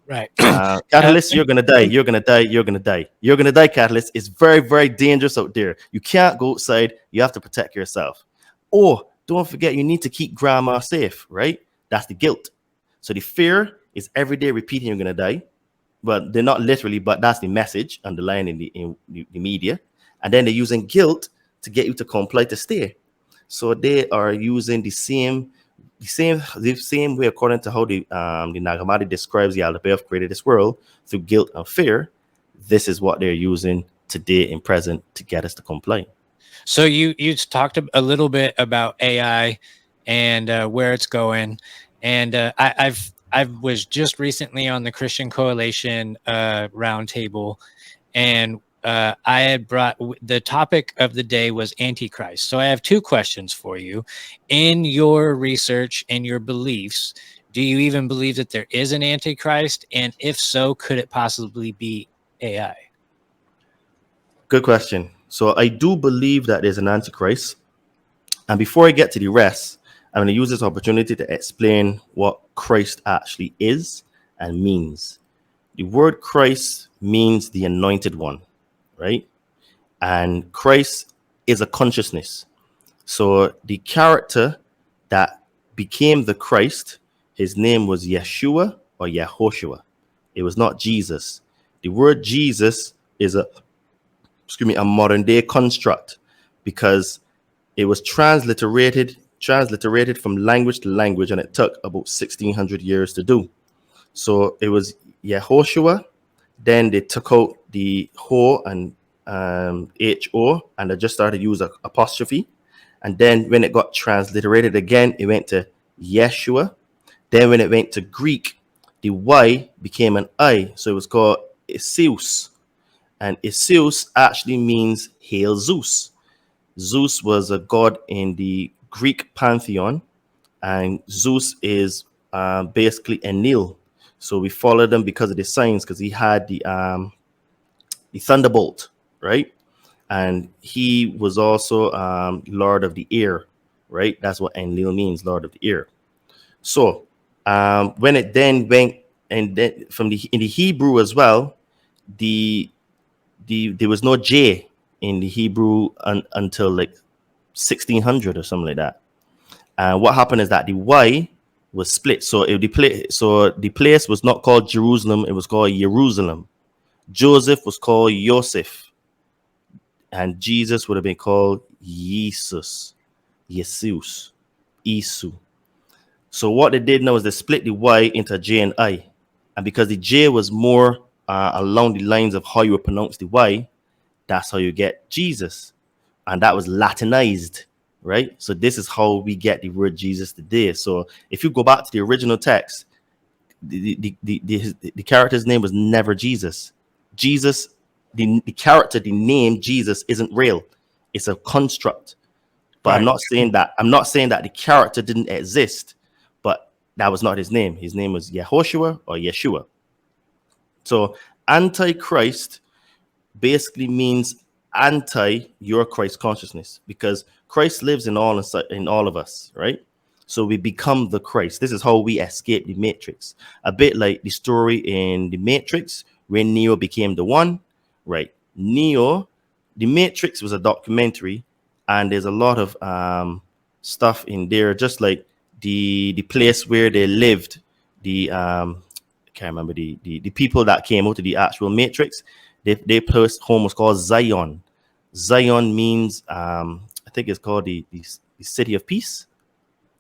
Right. Katillist, you're gonna die. You're gonna die. You're gonna die. You're gonna die, Katillist. It's very, very dangerous out there. You can't go outside. You have to protect yourself. Or don't forget, you need to keep grandma safe, right? That's the guilt. So the fear is every day repeating you're gonna die. But they're not literally, but that's the message underlying in the media. And then they're using guilt to get you to comply to stay. So they are using the same way, according to how the Nagamati describes the Yaldabaoth created this world through guilt and fear. This is what they're using today in present to get us to comply. So you talked a little bit about AI and where it's going, and I was just recently on the Christian Coalition roundtable, and I had brought the topic of the day was Antichrist. So I have two questions for you. In your research and your beliefs, do you even believe that there is an Antichrist? And if so, could it possibly be AI? Good question. So I do believe that there's an Antichrist. And before I get to the rest, I'm going to use this opportunity to explain what Christ actually is and means. The word Christ means the anointed one, right? And Christ is a consciousness. So the character that became the Christ, his name was Yeshua or Yehoshua. It was not Jesus. The word Jesus is a modern day construct because it was transliterated from language to language, and it took about 1600 years to do. So it was Yehoshua, then they took out the ho and ho, and they just started to use an apostrophe. And then when it got transliterated again, it went to Yeshua. Then when it went to Greek, the Y became an I, so it was called Iseus. And Iseus actually means Hail Zeus. Zeus was a god in the Greek pantheon, and Zeus is basically Enlil. So we followed him because of the signs, because he had the thunderbolt, right? And he was also Lord of the Air, right? That's what Enlil means, Lord of the Air. So when it then went, and then from the in the Hebrew as well, the there was no J in the Hebrew until like 1600 or something like that. And what happened is that the Y was split. So the place was not called Jerusalem; it was called Jerusalem. Joseph was called Joseph, and Jesus would have been called Jesus, Jesus, Isu. So what they did now is they split the Y into J and I, and because the J was more along the lines of how you would pronounce the Y, that's how you get Jesus, and that was Latinized, right? So this is how we get the word Jesus today. So if you go back to the original text, the character's name was never Jesus. Jesus, the character, the name Jesus isn't real. It's a construct. But Right. I'm not saying that the character didn't exist, but that was not his name. His name was Yehoshua or Yeshua. So Antichrist basically means anti your Christ consciousness, because Christ lives in all of us, right? So we become the Christ. This is how we escape the matrix. A bit like the story in the Matrix when Neo became the one, right? Neo, the Matrix was a documentary, and there's a lot of stuff in there, just like the place where they lived, the I can't remember the people that came out of the actual Matrix. Their first home was called Zion. Zion means I think it's called the city of peace.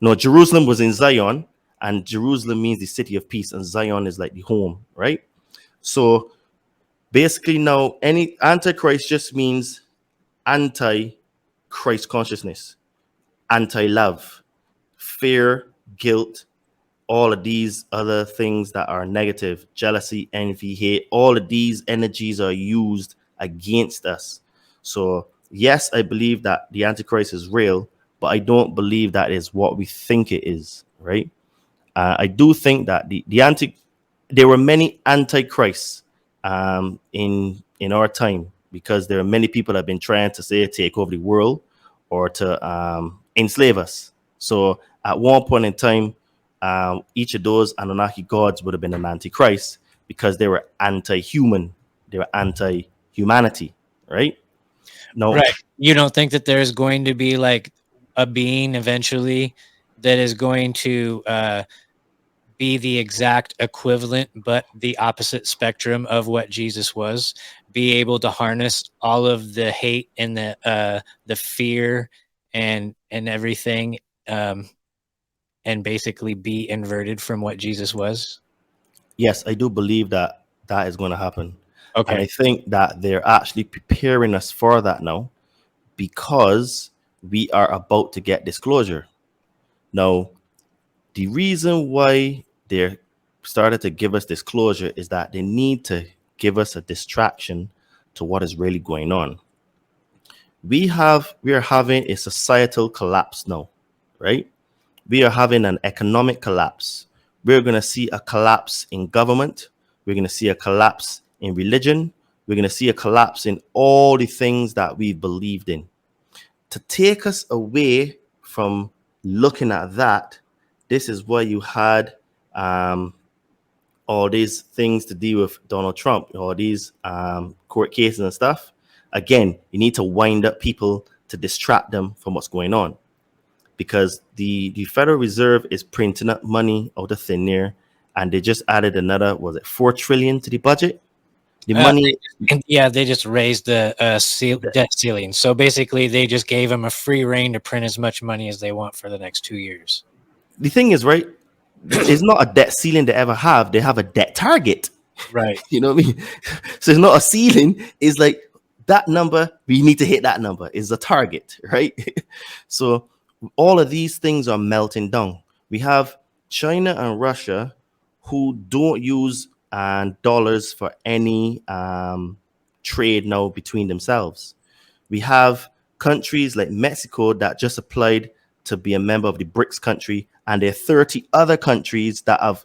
No, Jerusalem was in Zion, and Jerusalem means the city of peace, and Zion is like the home, right? So basically, now any antichrist just means anti-Christ consciousness, anti-love, fear, guilt, all of these other things that are negative, jealousy, envy, hate, all of these energies are used against us. So yes, I believe that the Antichrist is real, but I don't believe that is what we think it is, right? I do think that there were many antichrists in our time, because there are many people that have been trying to say take over the world or to enslave us. So at one point in time, each of those Anunnaki gods would have been an antichrist, because they were anti-human, they were anti-humanity, right? No, Right. You don't think that there's going to be like a being eventually that is going to be the exact equivalent, but the opposite spectrum of what Jesus was, be able to harness all of the hate and the fear and everything, and basically be inverted from what Jesus was? yes, I do believe that that is going to happen. And Okay. I think that they're actually preparing us for that now, because we are about to get disclosure. Now, the reason why they're started to give us disclosure is that they need to give us a distraction to what is really going on. We are having a societal collapse now, right? We are having an economic collapse. We're going to see a collapse in government. We're going to see a collapse in religion. We're going to see a collapse in all the things that we believed in. To take us away from looking at that, this is why you had all these things to deal with Donald Trump, all these court cases and stuff. Again, you need to wind up people to distract them from what's going on, because the Federal Reserve is printing up money out of thin air, and they just added another, was it 4 trillion to the budget? The money, And yeah, they just raised the debt ceiling. So basically, they just gave them a free reign to print as much money as they want for the next 2 years. the thing is, right? It's not a debt ceiling they ever have. They have a debt target. Right. You know what I mean? So it's not a ceiling. It's like that number, we need to hit that number is a target, right? So all of these things are melting down. We have China and Russia who don't use dollars for any trade now between themselves. We have countries like Mexico that just applied to be a member of the BRICS country, and there are 30 other countries that have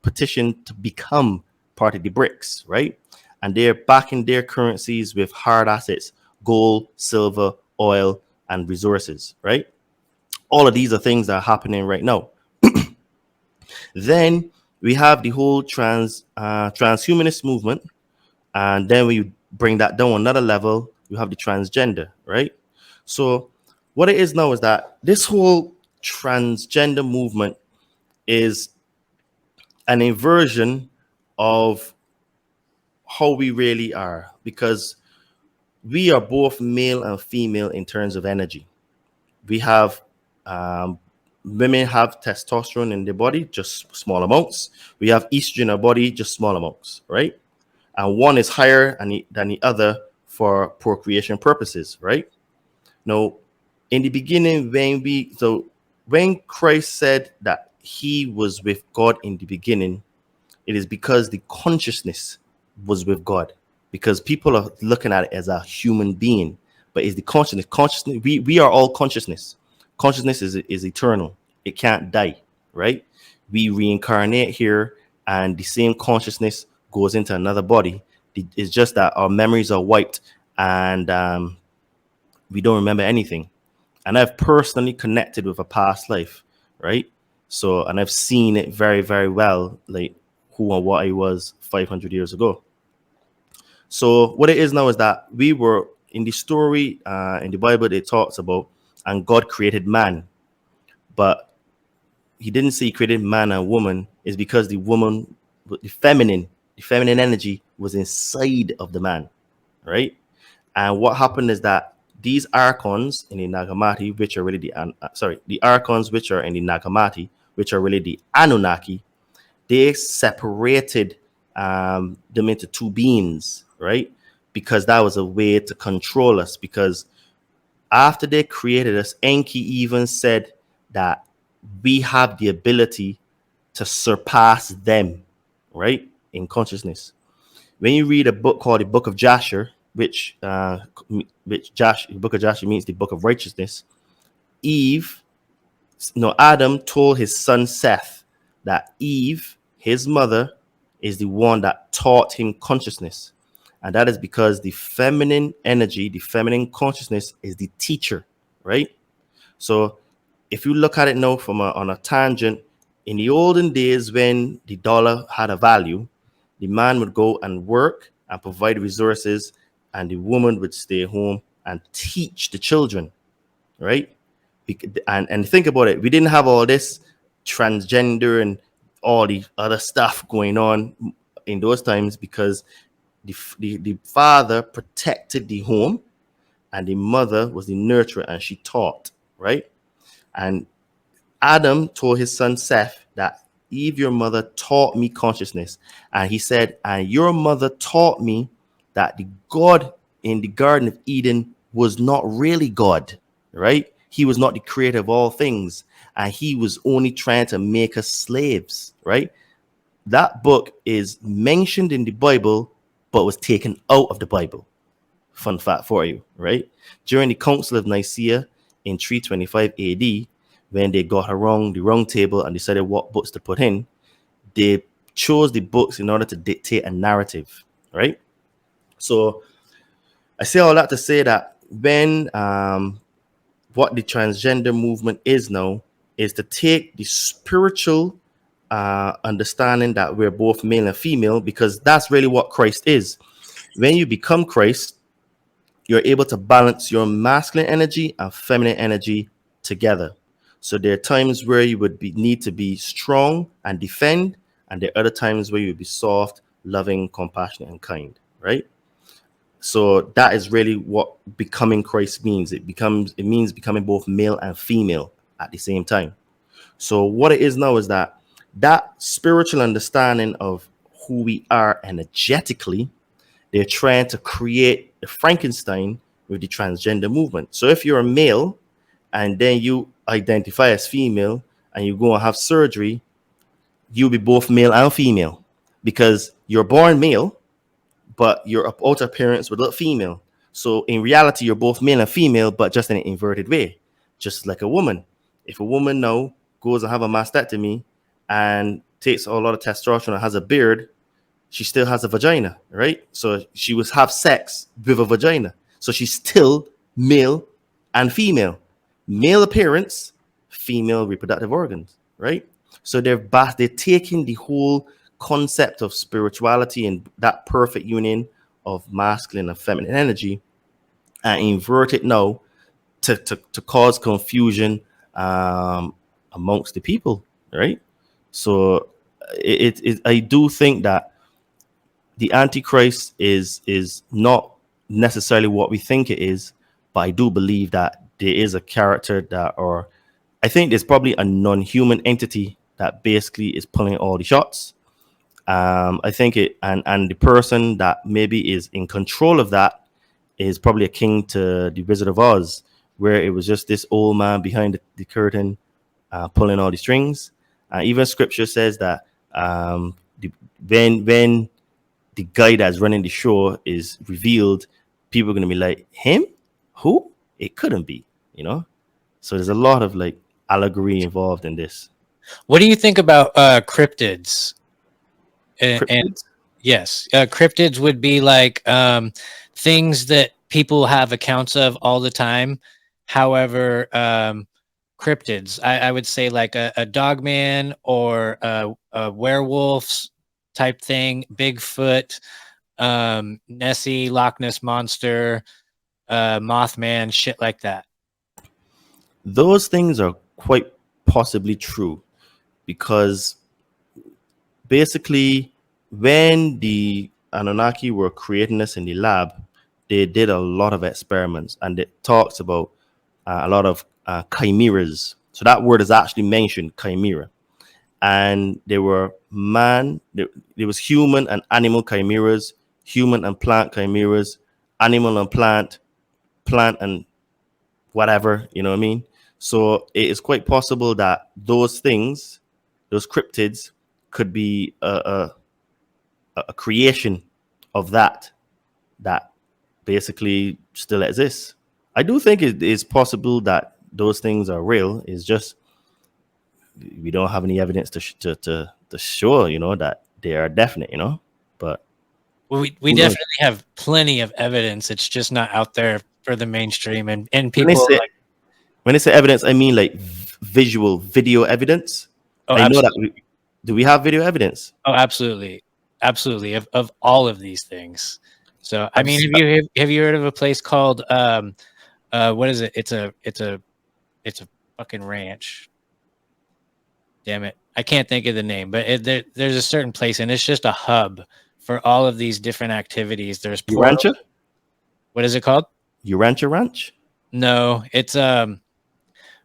petitioned to become part of the BRICS, right? And they're backing their currencies with hard assets, gold, silver, oil, and resources, right? All of these are things that are happening right now. Then we have the whole transhumanist movement, and then we bring that down another level. You have the transgender, right? So what it is now is that this whole transgender movement is an inversion of how we really are, because we are both male and female in terms of energy. We have women have testosterone in their body, just small amounts. We have estrogen in our body, just small amounts, right? And one is higher than the other for procreation purposes, right? Now, in the beginning, when Christ said that he was with God in the beginning, it is because the consciousness was with God. Because people are looking at it as a human being, but it's the consciousness. Consciousness. We are all consciousness. Consciousness is eternal. It can't die, right? We reincarnate here, and the same consciousness goes into another body. It's just that our memories are wiped, and we don't remember anything. And I've personally connected with a past life, right? So, and I've seen it very, very well, like who and what I was 500 years ago. So what it is now is that we were in the story in the Bible, it talks about, and God created man, but he didn't say he created man and woman. Is because the woman, the feminine energy was inside of the man, right? And what happened is that these archons in the Nagamati, which are really the archons which are in the Nagamati, which are really the Anunnaki, they separated them into two beings, right? Because that was a way to control us. Because after they created us, Enki even said that we have the ability to surpass them, right? In consciousness. When you read a book called the Book of Jasher, which the Book of Jasher means the Book of Righteousness, Adam told his son Seth that Eve, his mother, is the one that taught him consciousness. And that is because the feminine energy, the feminine consciousness is the teacher, right? So if you look at it now on a tangent, in the olden days when the dollar had a value, the man would go and work and provide resources, and the woman would stay home and teach the children, right? And think about it, we didn't have all this transgender and all the other stuff going on in those times, because the father protected the home, and the mother was the nurturer, and she taught, right? And Adam told his son Seth that Eve, your mother, taught me consciousness. And he said, and your mother taught me that the God in the Garden of Eden was not really God, right? He was not the creator of all things, and he was only trying to make us slaves, right? That book is mentioned in the Bible, but was taken out of the Bible. Fun fact for you, right? During the Council of Nicaea in 325 AD, when they got around the round table and decided what books to put in, they chose the books in order to dictate a narrative, right? So I say all that to say that when what the transgender movement is now is to take the spiritual understanding that we're both male and female, because that's really what Christ is. When you become Christ, you're able to balance your masculine energy and feminine energy together. So there are times where you would need to be strong and defend, and there are other times where you would be soft, loving, compassionate, and kind, right? So that is really what becoming Christ means. It means becoming both male and female at the same time. So what it is now is that spiritual understanding of who we are energetically, they're trying to create the Frankenstein with the transgender movement. So if you're a male and then you identify as female and you go and have surgery, you'll be both male and female, because you're born male, but your outer appearance would look female. So in reality, you're both male and female, but just in an inverted way. just like a woman. If a woman now goes and have a mastectomy and takes a lot of testosterone and has a beard, she still has a vagina, right? So she would have sex with a vagina. So she's still male and female. Male appearance, female reproductive organs, right? So they're taking the whole concept of spirituality and that perfect union of masculine and feminine energy and invert it now to cause confusion amongst the people, right? So I do think that the Antichrist is not necessarily what we think it is, but I do believe that there is a character that, or I think there's probably a non-human entity that basically is pulling all the shots. I think it, and the person that maybe is in control of that is probably akin to the Wizard of Oz, where it was just this old man behind the curtain pulling all the strings. Even Scripture says that when the guy that's running the show is revealed, people are going to be like, him? Who? It couldn't be, you know? So there's a lot of like allegory involved in this. What do you think about cryptids? And yes, cryptids would be like things that people have accounts of all the time. However, cryptids, I would say like a dogman or a werewolves type thing, Bigfoot, Nessie, Loch Ness monster, Mothman, shit like that. Those things are quite possibly true because basically when the Anunnaki were creating us in the lab, they did a lot of experiments and it talks about a lot of chimeras. So that word is actually mentioned, chimera. And there were there was human and animal chimeras, human and plant chimeras, animal and plant and whatever, you know what I mean? So it is quite possible that those things, those cryptids, could be a creation of that basically still exists. I do think it is possible that those things are real. It's just we don't have any evidence to show, you know, that they are definite, you know. But Well, we definitely have plenty of evidence. It's just not out there for the mainstream and people. When they say evidence, I mean like visual video evidence. Oh, I know absolutely. that do we have video evidence? Oh, absolutely, absolutely of all of these things. So, I mean, have you heard of a place called what is it? It's a fucking ranch. Damn it, I can't think of the name, but there's a certain place, and it's just a hub for all of these different activities. There's Urantia? What is it called? Urantia Ranch? No, it's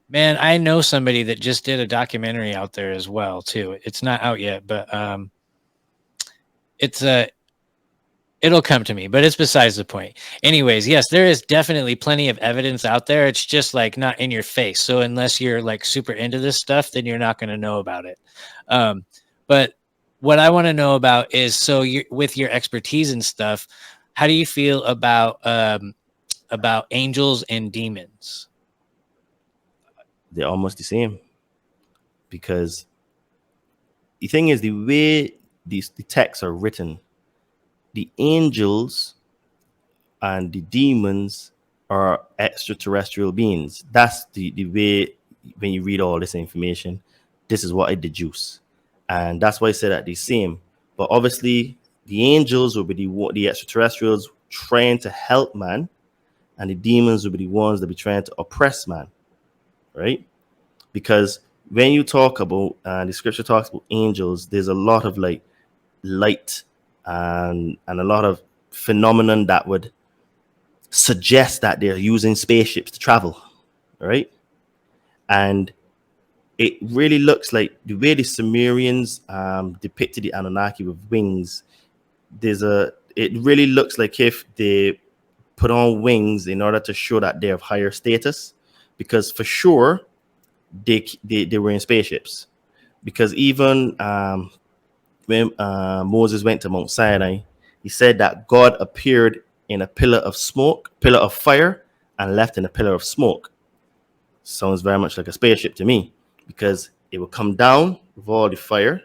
man, I know somebody that just did a documentary out there as well too. It's not out yet, but it's it'll come to me, but it's besides the point. Anyways, yes, there is definitely plenty of evidence out there. It's just like not in your face. So unless you're like super into this stuff, then you're not going to know about it. But what I want to know about is, so with your expertise and stuff, how do you feel about angels and demons? They're almost the same. Because the thing is, the way the texts are written, the angels and the demons are extraterrestrial beings. That's the way, when you read all this information, this is what I deduce. And that's why I said that they're same. But obviously, the angels will be the extraterrestrials trying to help man, and the demons will be the ones that be trying to oppress man, right? Because when you talk about, the scripture talks about angels, there's a lot of like light and a lot of phenomenon that would suggest that they're using spaceships to travel, right? And it really looks like the way the Sumerians depicted the Anunnaki with wings. It really looks like if they put on wings in order to show that they're of higher status, because for sure they were in spaceships. Because even when Moses went to Mount Sinai, he said that God appeared in a pillar of fire, and left in a pillar of smoke. sounds very much like a spaceship to me, because it will come down with all the fire,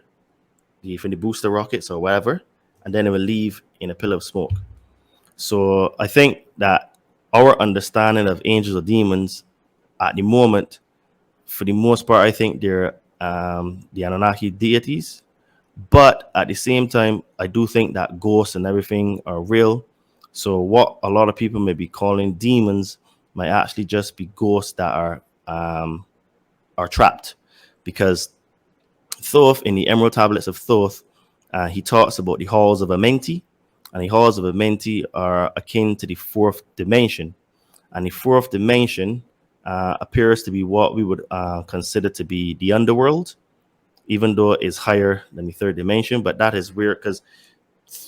from the booster rockets or whatever, and then it will leave in a pillar of smoke. So I think that our understanding of angels or demons at the moment, for the most part, I think they're the Anunnaki deities. But at the same time, I do think that ghosts and everything are real. So what a lot of people may be calling demons might actually just be ghosts that are trapped. Because Thoth, in the Emerald Tablets of Thoth, he talks about the halls of Amenti, and the halls of Amenti are akin to the fourth dimension. And the fourth dimension appears to be what we would consider to be the underworld, even though it's higher than the third dimension. But that is weird, because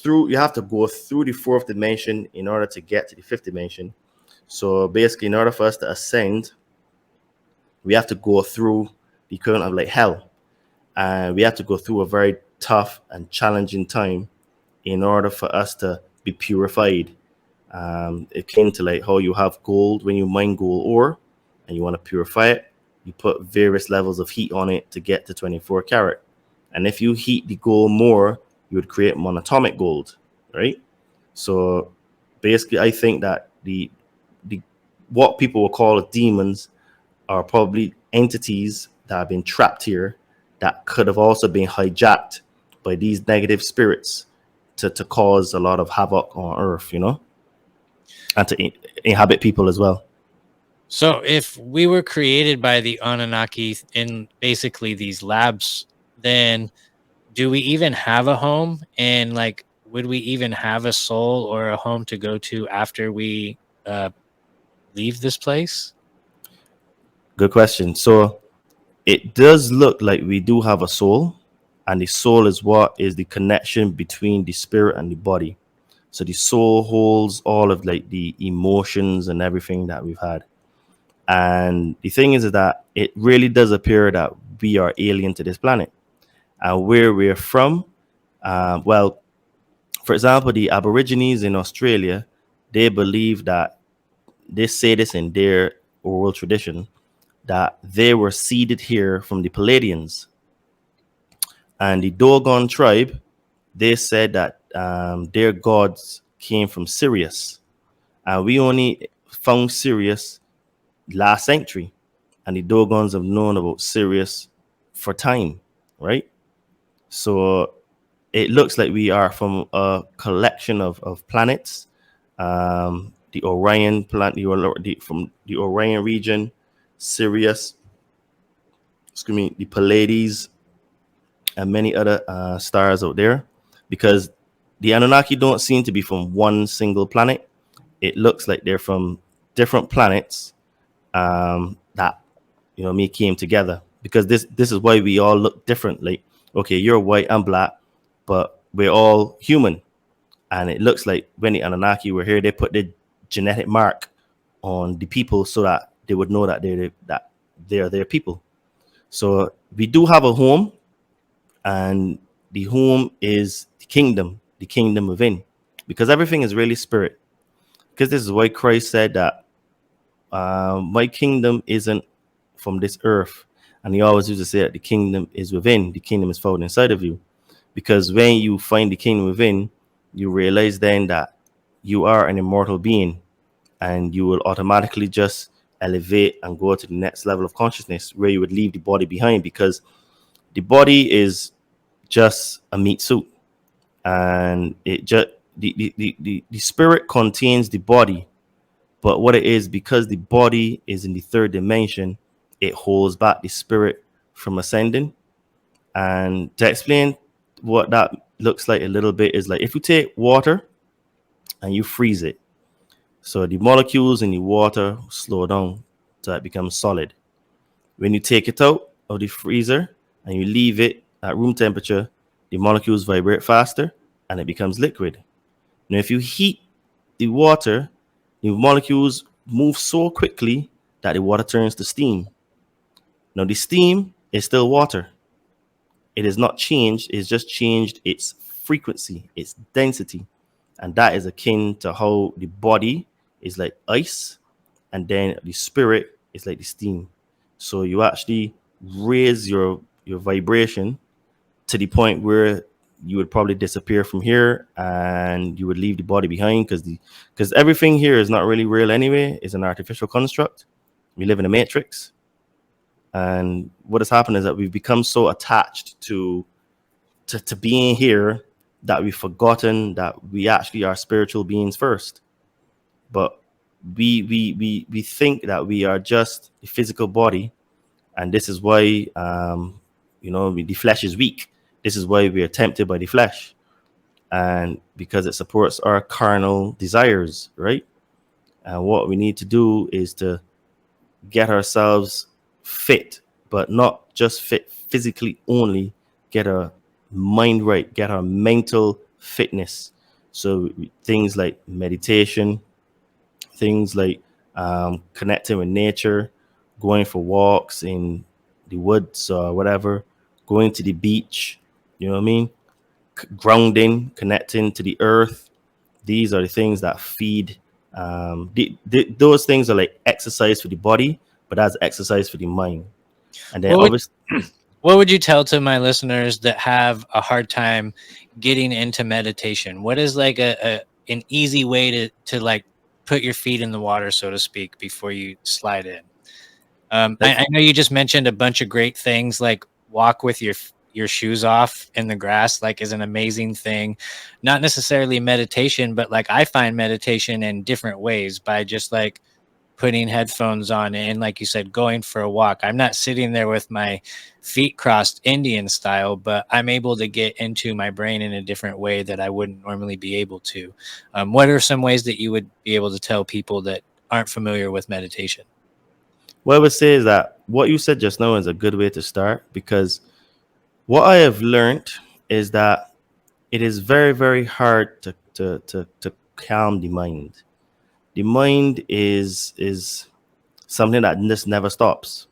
you have to go through the fourth dimension in order to get to the fifth dimension. So basically, in order for us to ascend, we have to go through the current of like hell, and we have to go through a very tough and challenging time in order for us to be purified. Akin to like how you have gold when you mine gold ore and you want to purify it, you put various levels of heat on it to get to 24 karat. And if you heat the gold more, you would create monatomic gold, right? So basically, I think that the what people will call demons are probably entities that have been trapped here, that could have also been hijacked by these negative spirits to cause a lot of havoc on Earth, and to inhabit people as well. So if we were created by the Anunnaki in basically these labs, then do we even have a home? And like, would we even have a soul or a home to go to after we leave this place? Good question. So it does look like we do have a soul, and the soul is what is the connection between the spirit and the body. So the soul holds all of like the emotions and everything that we've had. And the thing is that it really does appear that we are alien to this planet, and where we're from. Well, for example, the Aborigines in Australia, they believe that, they say this in their oral tradition, that they were seeded here from the Palladians. And the Dogon tribe, they said that their gods came from Sirius. And we only found Sirius last century. And the Dogons have known about Sirius for time, right? So it looks like we are from a collection of planets. The Orion planet, from the Orion region, Sirius, the Pleiades, and many other stars out there. Because the Anunnaki don't seem to be from one single planet. It looks like they're from different planets that me came together. Because this is why we all look different. Like, okay, you're white and black, but we're all human. And it looks like when the Anunnaki were here, they put their genetic mark on the people so that they would know that they're their people. So we do have a home, and the home is the kingdom within, because everything is really spirit. Because this is why Christ said that my kingdom isn't from this earth, and he always used to say that the kingdom is within, the kingdom is found inside of you. Because when you find the kingdom within, you realize then that you are an immortal being, and you will automatically just elevate and go to the next level of consciousness, where you would leave the body behind, because the body is just a meat suit, and it just the spirit contains the body. But what it is, because the body is in the third dimension, it holds back the spirit from ascending. And to explain what that looks like a little bit, is like if you take water and you freeze it, so the molecules in the water slow down so it becomes solid. When you take it out of the freezer and you leave it at room temperature, the molecules vibrate faster and it becomes liquid. Now, if you heat the water, the molecules move so quickly that the water turns to steam. Now, the steam is still water. It is not changed. It's just changed its frequency, its density. And that is akin to how the body is like ice, and then the spirit is like the steam. So you actually raise your vibration to the point where you would probably disappear from here and you would leave the body behind, because everything here is not really real anyway. It's an artificial construct. We live in a matrix, and what has happened is that we've become so attached to being here that we've forgotten that we actually are spiritual beings first. But we think that we are just a physical body, and this is why the flesh is weak. This is why we are tempted by the flesh, and because it supports our carnal desires, right? And what we need to do is to get ourselves fit, but not just fit physically only, get our mind right, get our mental fitness. So things like meditation, things like connecting with nature, going for walks in the woods or whatever, going to the beach, you know what I mean? Grounding, connecting to the earth. These are the things that feed. Those things are like exercise for the body, but that's exercise for the mind. And then What would obviously, what would you tell to my listeners that have a hard time getting into meditation? What is like an easy way to like put your feet in the water, so to speak, before you slide in? I know you just mentioned a bunch of great things, like walk with your shoes off in the grass, like is an amazing thing. Not necessarily meditation, but like I find meditation in different ways by just like putting headphones on and, like you said, going for a walk. I'm not sitting there with my feet crossed Indian style, but I'm able to get into my brain in a different way that I wouldn't normally be able to. What are some ways that you would be able to tell people that aren't familiar with meditation? what I would say is that what you said just now is a good way to start, because what I have learned is that it is very, very hard to calm the mind. The mind is something that just never stops.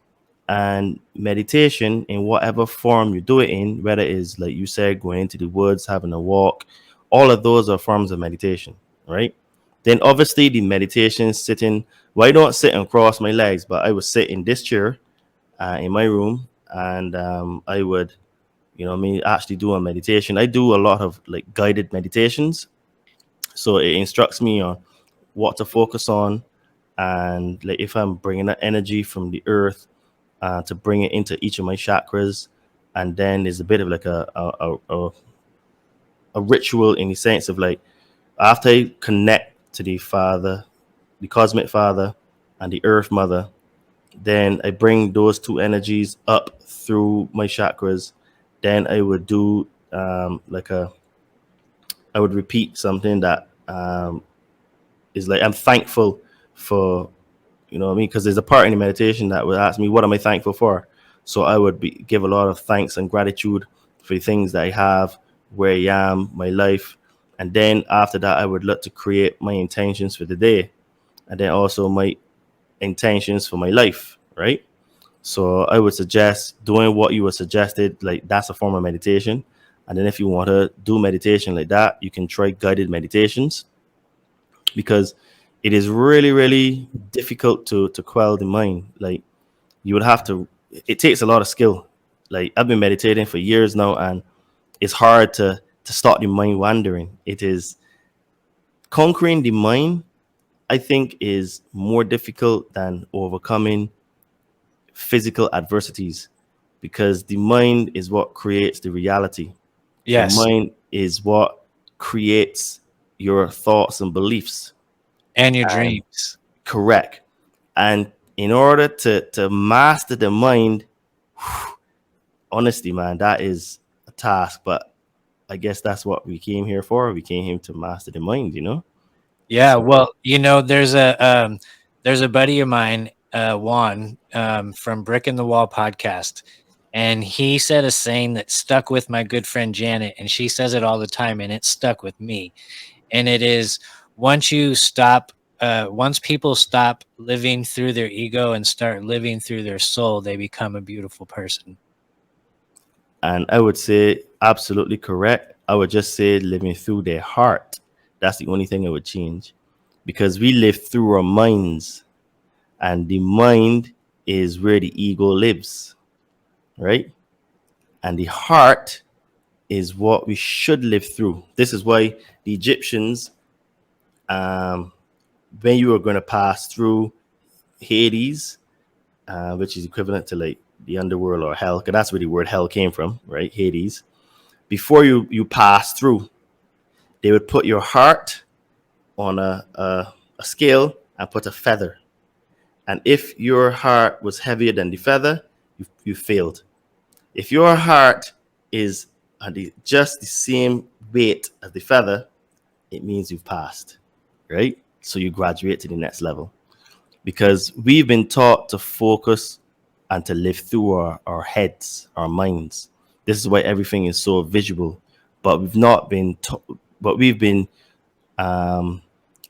And meditation, in whatever form you do it in, whether it is like you said, going into the woods, having a walk, all of those are forms of meditation, right? Then obviously the meditation sitting. Well, I don't sit and cross my legs, but I would sit in this chair in my room, and I would, actually do a meditation. I do a lot of like guided meditations, so it instructs me on what to focus on, and like if I'm bringing that energy from the earth to bring it into each of my chakras. And then there's a bit of like a ritual in the sense of like, after I connect to the father, the cosmic father, and the earth mother, then I bring those two energies up through my chakras. Then I would do I would repeat something that is like, I'm thankful for, you know what I mean? Because there's a part in the meditation that would ask me, what am I thankful for? So I would give a lot of thanks and gratitude for the things that I have, where I am, my life. And then after that, I would look to create my intentions for the day, and then also my intentions for my life, right? So I would suggest doing what you were suggested, like that's a form of meditation. And then if you want to do meditation like that, you can try guided meditations, because it is really, really difficult to quell the mind. Like, you would have to, it takes a lot of skill. Like, I've been meditating for years now, and it's hard to stop the mind wandering. It is conquering the mind, I think, is more difficult than overcoming physical adversities, because the mind is what creates the reality. The Yes, mind is what creates your thoughts and beliefs. and your And dreams. correct. And in order to master the mind, honestly, man, that is a task. But I guess that's what we came here for. We came here to master the mind. Yeah, So well, there's a buddy of mine, Juan, from Brick in the Wall podcast, and he said a saying that stuck with my good friend Janet, and she says it all the time, and it stuck with me. And it is, once you stop, once people stop living through their ego and start living through their soul, they become a beautiful person. and I would say absolutely correct. I would just say living through their heart. That's the only thing I would change, because we live through our minds, and the mind is where the ego lives, right? And the heart is what we should live through. This is why the Egyptians, when you were going to pass through Hades, which is equivalent to like the underworld or hell, because that's where the word hell came from, right? Hades. Before you pass through, they would put your heart on a scale and put a feather. And if your heart was heavier than the feather, you failed. If your heart is just the same weight as the feather, it means you've passed, right? So you graduate to the next level. Because we've been taught to focus and to live through our heads, our minds. This is why everything is so visual. But we've been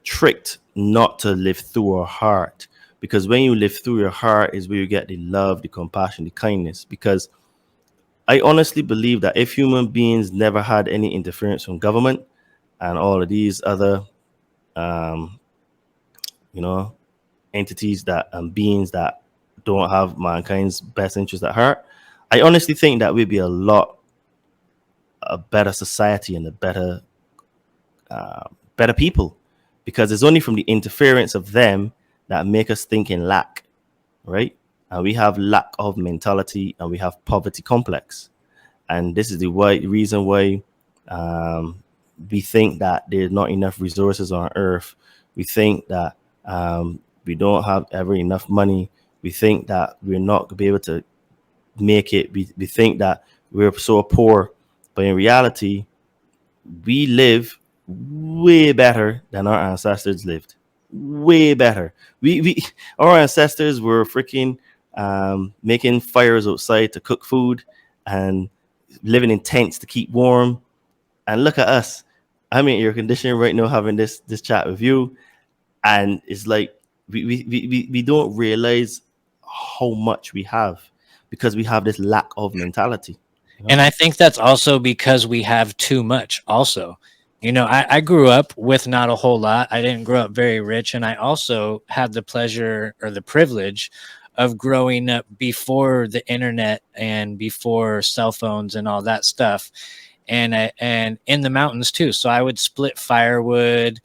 tricked not to live through our heart. Because when you live through your heart is where you get the love, the compassion, the kindness. Because I honestly believe that if human beings never had any interference from government and all of these other, you know, entities that beings that don't have mankind's best interest at heart, I honestly think that we'd be a better society and a better people, because it's only from the interference of them that make us think in lack, right? And we have lack of mentality and we have poverty complex, and this is the reason why we think that there's not enough resources on earth. We think that we don't have ever enough money. We think that we're not going to be able to make it. We think that we're so poor, but in reality, we live way better than our ancestors lived. Way better. We our ancestors were freaking making fires outside to cook food and living in tents to keep warm. And look at us. I'm in air conditioning right now having this chat with you. And it's like we don't realize how much we have because we have this lack of mentality. And I think that's also because we have too much, also. I grew up with not a whole lot. I didn't grow up very rich. And I also had the pleasure or the privilege of growing up before the internet and before cell phones and all that stuff. And in the mountains too. So I would split firewood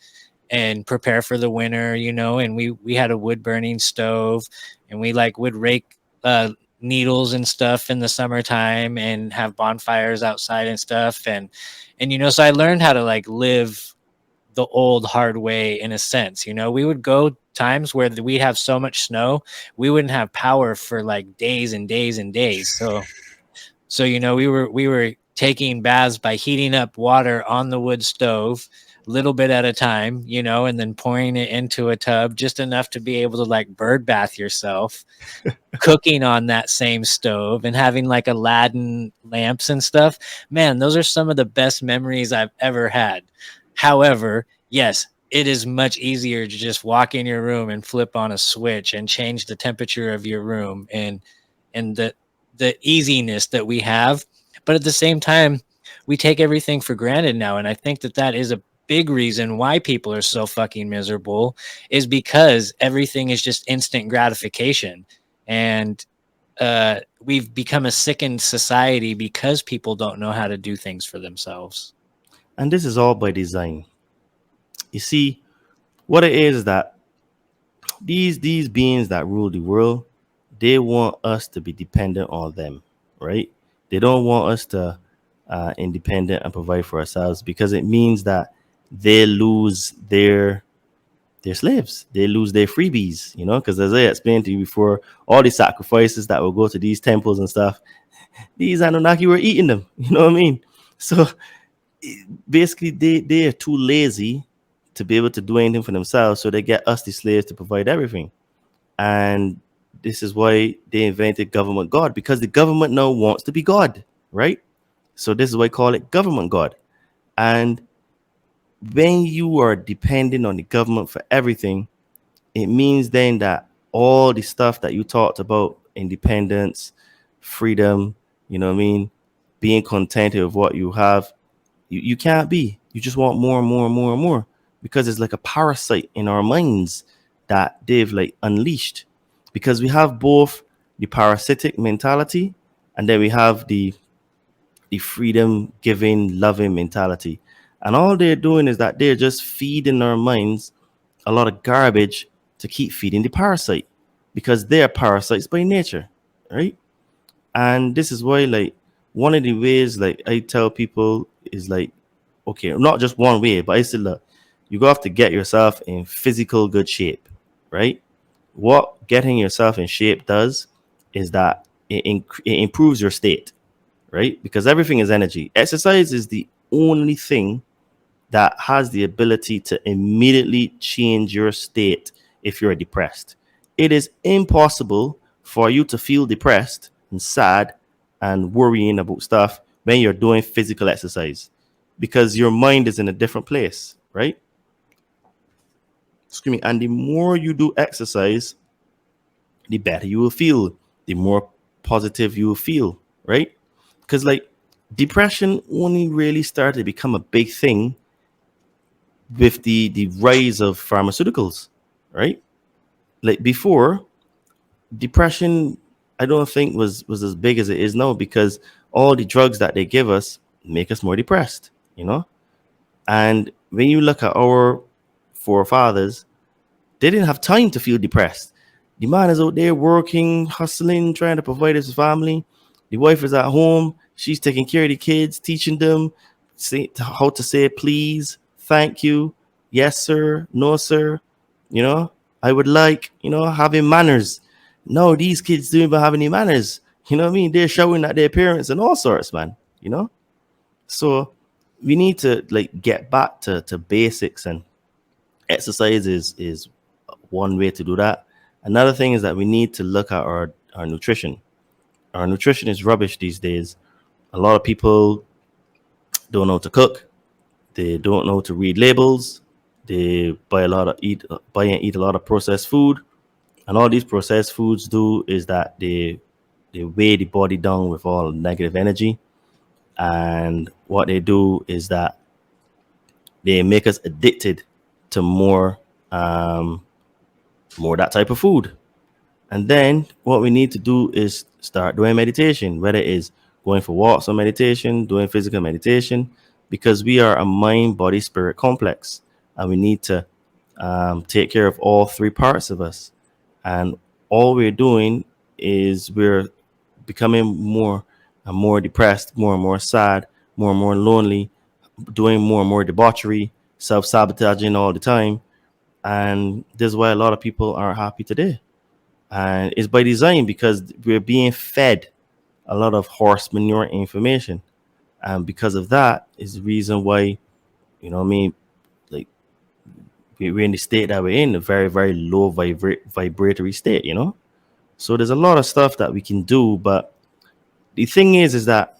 and prepare for the winter, and we had a wood burning stove, and we like would rake needles and stuff in the summertime and have bonfires outside and stuff. And so I learned how to like live the old hard way in a sense. We would go times where we have so much snow, we wouldn't have power for like days and days and days. So we were taking baths by heating up water on the wood stove, little bit at a time, and then pouring it into a tub, just enough to be able to like bird bath yourself, cooking on that same stove and having like Aladdin lamps and stuff. Man, those are some of the best memories I've ever had. However, yes, it is much easier to just walk in your room and flip on a switch and change the temperature of your room and the easiness that we have. But at the same time, we take everything for granted now. And I think that is a big reason why people are so fucking miserable, is because everything is just instant gratification. And we've become a sickened society because people don't know how to do things for themselves. And this is all by design. You see, what it is that these beings that rule the world, they want us to be dependent on them, right? They don't want us to independent and provide for ourselves, because it means that they lose their slaves, they lose their freebies, because as I explained to you before, all the sacrifices that will go to these temples and stuff, these Anunnaki were eating them. You know what I mean? So basically, they are too lazy to be able to do anything for themselves, so they get us, the slaves, to provide everything. And this is why they invented government God, because the government now wants to be God, right? So this is why I call it government God. And when you are depending on the government for everything, it means then that all the stuff that you talked about, independence, freedom, you know what I mean, being contented with what you have, you can't be. You just want more and more and more and more, because it's like a parasite in our minds that they've like unleashed. because we have both the parasitic mentality and then we have the freedom giving, loving mentality. And all they're doing is that they're just feeding our minds a lot of garbage to keep feeding the parasite because they're parasites by nature, right? And this is why, like, one of the ways, like, I tell people is like, okay, not just one way, but I say, look, you have to get yourself in physical good shape, right? What getting yourself in shape does is that it improves your state, right? Because everything is energy. Exercise is the only thing that has the ability to immediately change your state if you're depressed. It is impossible for you to feel depressed and sad and worrying about stuff when you're doing physical exercise because your mind is in a different place, right? Excuse me. And the more you do exercise, the better you will feel, the more positive you will feel, right? Because, like, depression only really started to become a big thing with the rise of pharmaceuticals, right? Like before, depression, I don't think was as big as it is now because all the drugs that they give us make us more depressed, you know. And when you look at our forefathers, they didn't have time to feel depressed. The man is out there working, hustling, trying to provide his family. The wife is at home. She's taking care of the kids, teaching them how to say please, thank you, yes, sir, no, sir. You know, I would like, having manners. No, these kids don't even have any manners. You know what I mean? They're shouting at their parents and all sorts, man. You know? So we need to like get back to basics, and exercise is one way to do that. Another thing is that we need to look at our nutrition. Our nutrition is rubbish these days. A lot of people don't know how to cook. They don't know how to read labels. They buy and eat a lot of processed food. And all these processed foods do is that they weigh the body down with all negative energy. And what they do is that they make us addicted to more that type of food. And then what we need to do is start doing meditation, whether it is going for walks or meditation, doing physical meditation, because we are a mind, body, spirit complex, and we need to take care of all three parts of us. And all we're doing is we're becoming more and more depressed, more and more sad, more and more lonely, doing more and more debauchery, self sabotaging all the time. And this is why a lot of people aren't happy today. And it's by design because we're being fed a lot of horse manure information. And because of that is the reason why, what I mean, like we're in the state that we're in, a very, very low vibratory state, So there's a lot of stuff that we can do. But the thing is that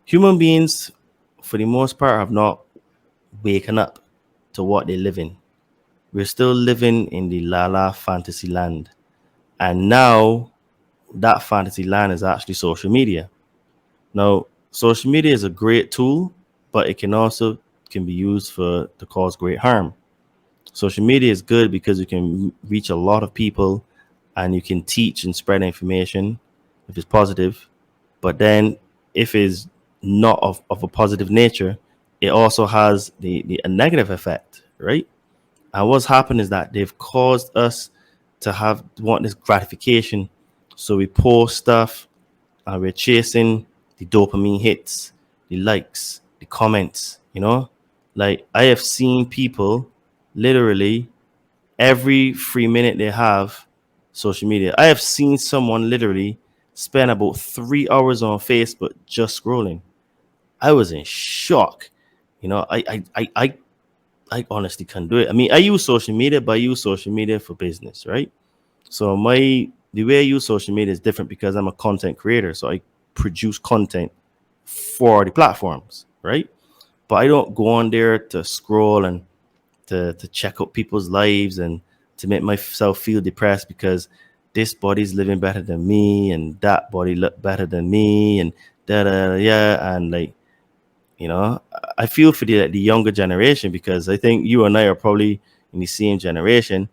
human beings, for the most part, have not waken up to what they live in. We're still living in the la fantasy land. And now that fantasy land is actually social media. Now, social media is a great tool, but it can be used to cause great harm. Social media is good because you can reach a lot of people and you can teach and spread information if it's positive. But then if it's not of a positive nature, it also has a negative effect, right? And what's happened is that they've caused us to want this gratification. So we post stuff and we're chasing the dopamine hits, the likes, the comments, Like I have seen people literally every 3 minutes they have social media. I have seen someone literally spend about 3 hours on Facebook just scrolling. I was in shock. I honestly can't do it. I mean, I use social media, but I use social media for business, right? So the way I use social media is different because I'm a content creator. So I produce content for the platforms, right? But I don't go on there to scroll and to check out people's lives and to make myself feel depressed because this body's living better than me and that body look better than me and yeah, and like, I feel for the younger generation because I think you and I are probably in the same generation.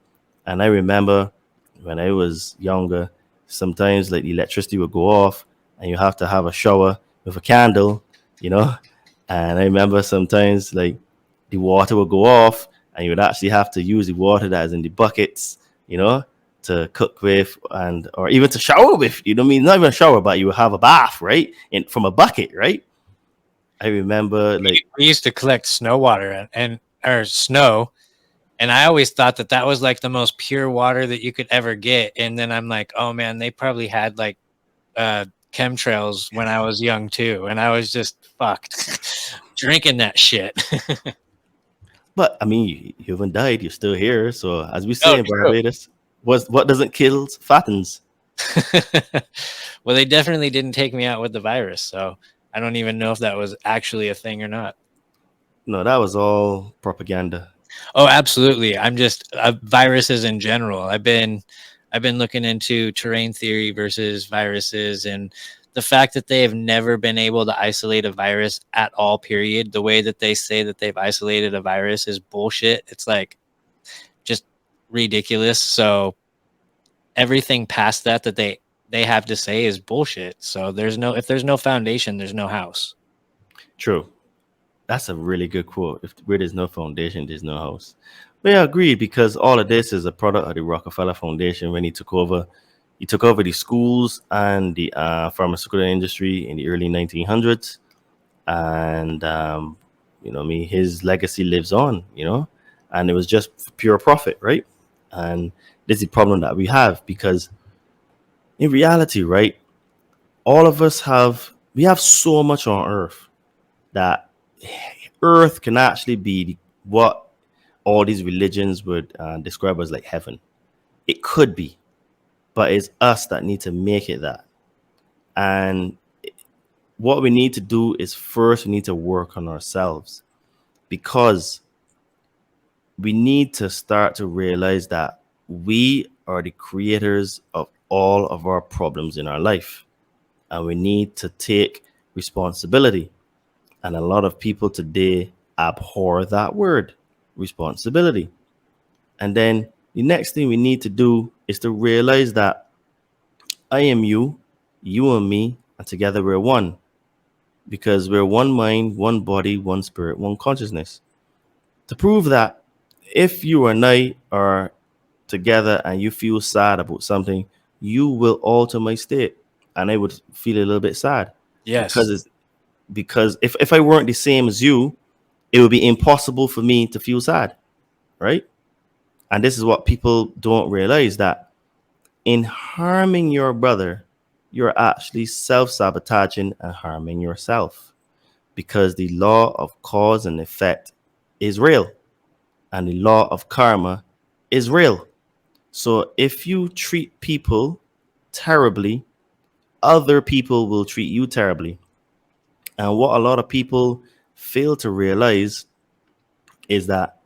And I remember when I was younger, sometimes like the electricity would go off and you have to have a shower with a candle, you know. And I remember sometimes like the water would go off and you would actually have to use the water that is in the buckets, you know, to cook with and or even to shower with. You know what I mean? Not even a shower, but you would have a bath, right? In from a bucket, right? I remember like We used to collect snow water and or snow, and I always thought that that was like the most pure water that you could ever get. And then I'm like, oh man, they probably had like chemtrails when I was young too, and I was just fucked drinking that shit. but I mean you haven't died, you're still here. So as we Oh, say in true. Barbados, what doesn't kill fattens. Well, they definitely didn't take me out with the virus, so I don't even know if that was actually a thing or not. No, that was all propaganda. Oh, absolutely. I'm just viruses in general. I've been looking into terrain theory versus viruses, and the fact that they have never been able to isolate a virus at all, period. The way that they say that they've isolated a virus is bullshit. It's like just ridiculous. So everything past that they have to say is bullshit. So if there's no foundation, there's no house. True. That's a really good quote. If where there's no foundation, there's no house. But yeah, agreed, because all of this is a product of the Rockefeller Foundation when he took over. He took over the schools and the pharmaceutical industry in the early 1900s. And, you know, I mean, his legacy lives on, you know, and it was just pure profit, right? And this is the problem that we have because in reality, right, all of us we have so much on earth that earth can actually be what all these religions would describe as like heaven. It could be, but it's us that need to make it that. And what we need to do is first we need to work on ourselves because we need to start to realize that we are the creators of all of our problems in our life. And we need to take responsibility. And a lot of people today abhor that word, responsibility. And then the next thing we need to do is to realize that I am you, you and me, and together we're one. Because we're one mind, one body, one spirit, one consciousness. To prove that if you and I are together and you feel sad about something, you will alter my state. And I would feel a little bit sad. Yes. Because if I weren't the same as you, it would be impossible for me to feel sad, right? And this is what people don't realize, that in harming your brother, you're actually self-sabotaging and harming yourself, because the law of cause and effect is real and the law of karma is real. So if you treat people terribly, other people will treat you terribly. And what a lot of people fail to realize is that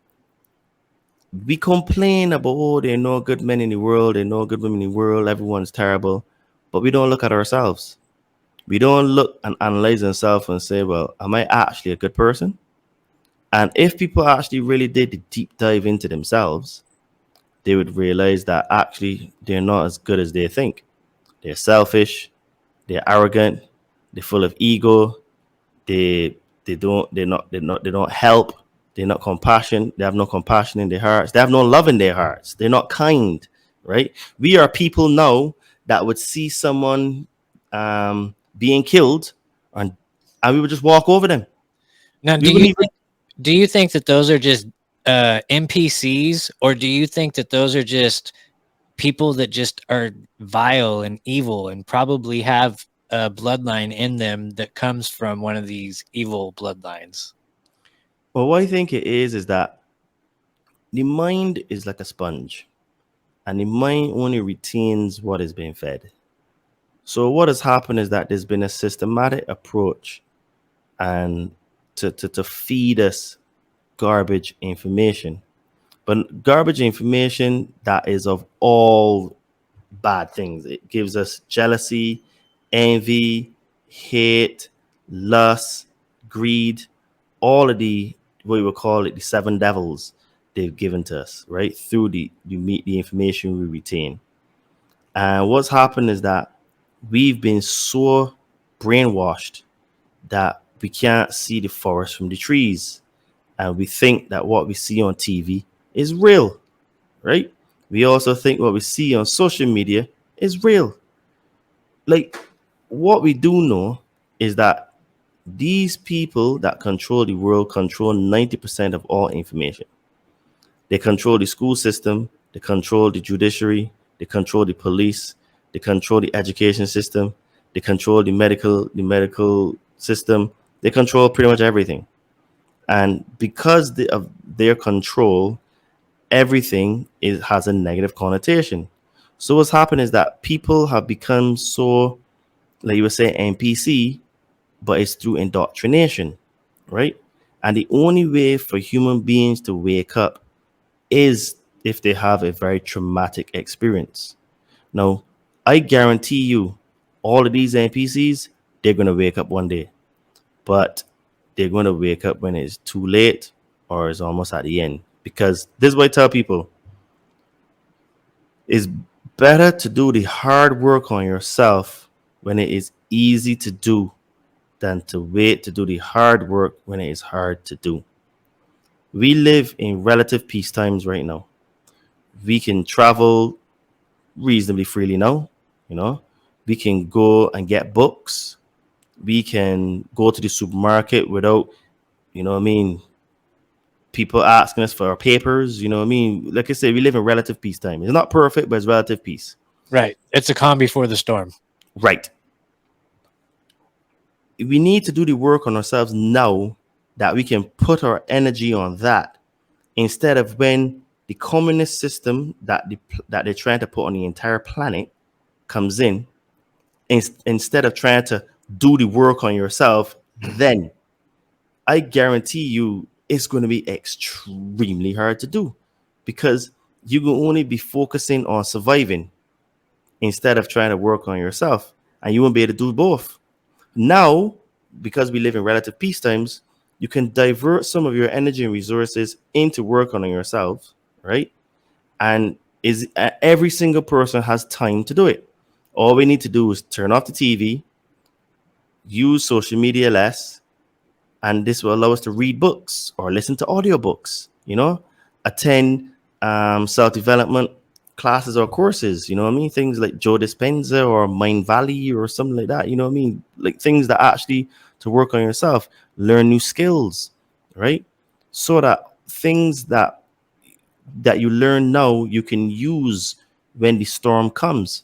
we complain about, oh, there are no good men in the world, there are no good women in the world, everyone's terrible. But we don't look at ourselves. We don't look and analyze ourselves and say, well, am I actually a good person? And if people actually really did the deep dive into themselves, they would realize that actually they're not as good as they think. They're selfish, they're arrogant, they're full of ego, they they don't help, they're not compassion, they have no compassion in their hearts, they have no love in their hearts, they're not kind, right? We are people now that would see someone being killed and we would just walk over them. Now, We wouldn't even. do you think that those are just NPCs, or do you think that those are just people that just are vile and evil and probably have a bloodline in them that comes from one of these evil bloodlines? Well, what I think it is that the mind is like a sponge, and the mind only retains what is being fed. So what has happened is that there's been a systematic approach and to feed us garbage information. But garbage information that is of all bad things. It gives us jealousy, envy, hate, lust, greed, all of the, what we would call it, the seven devils they've given to us, right? Through the information we retain. And what's happened is that we've been so brainwashed that we can't see the forest from the trees. And we think that what we see on TV is real, right? We also think what we see on social media is real. Like, what we do know is that these people that control the world control 90% of all information. They control the school system, they control the judiciary, they control the police, they control the education system, they control the medical system, they control pretty much everything. And because of their control, everything has a negative connotation. So what's happened is that people have become so, like you would say, NPC, but it's through indoctrination, right? And the only way for human beings to wake up is if they have a very traumatic experience. Now, I guarantee you, all of these NPCs, they're going to wake up one day, but they're going to wake up when it's too late or it's almost at the end. Because this is what I tell people: it's better to do the hard work on yourself when it is easy to do than to wait to do the hard work when it is hard to do. We live in relative peace times right now. We can travel reasonably freely now, you know. We can go and get books. We can go to the supermarket without, what I mean, people asking us for our papers, what I mean. Like I said, we live in relative peace time. It's not perfect, but it's relative peace. Right. It's a calm before the storm. Right. We need to do the work on ourselves now that we can put our energy on that instead of when the communist system that they're trying to put on the entire planet comes in. Instead of trying to do the work on yourself, then I guarantee you it's going to be extremely hard to do, because you will only be focusing on surviving instead of trying to work on yourself, and you won't be able to do both. Now, because we live in relative peace times, you can divert some of your energy and resources into working on yourself, right? And every single person has time to do it. All we need to do is turn off the TV, use social media less, and this will allow us to read books or listen to audiobooks, attend self-development classes or courses, things like Joe Dispenza or Mind Valley or something like that, like things that actually to work on yourself, learn new skills, right? So that things that you learn now you can use when the storm comes,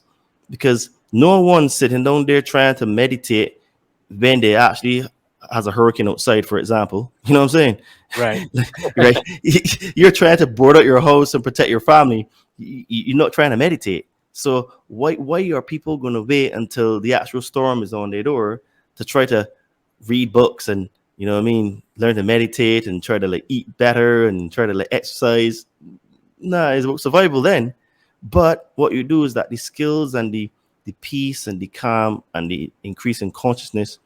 because no one's sitting down there trying to meditate when they actually has a hurricane outside, for example. You know what I'm saying? Right. Right. You're trying to board out your house and protect your family. You're not trying to meditate. So why are people going to wait until the actual storm is on their door to try to read books and learn to meditate and try to like eat better and try to like exercise? Nah, it's about survival then. But what you do is that the skills and the peace and the calm and the increase in consciousness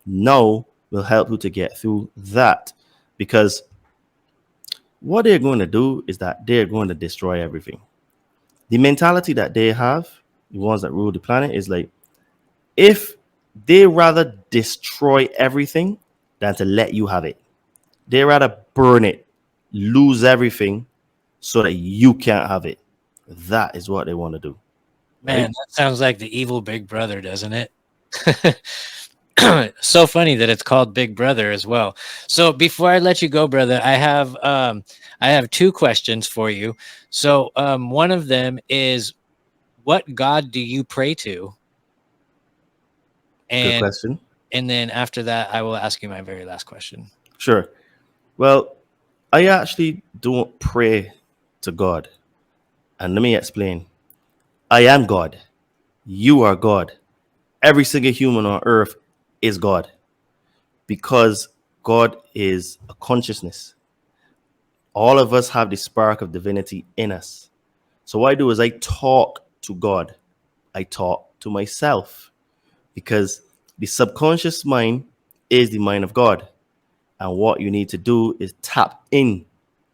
now will help you to get through that. Because what they're going to do is that they're going to destroy everything. The mentality that they have, the ones that rule the planet, is like, if they rather destroy everything than to let you have it. They rather burn it, lose everything so that you can't have it. That is what they want to do. Man, Right? that sounds like the evil Big Brother, doesn't it? So funny that it's called Big Brother as well. So before I let you go, brother, I have two questions for you. So one of them is, what God do you pray to? Good And question. then after that, I will ask you my very last question. Sure. Well, I actually don't pray to God. And let me explain. I am God. You are God. Every single human on earth is God, because God is a consciousness. All of us have the spark of divinity in us. So what I do is I talk to God. I talk to myself, because the subconscious mind is the mind of God. And what you need to do is tap in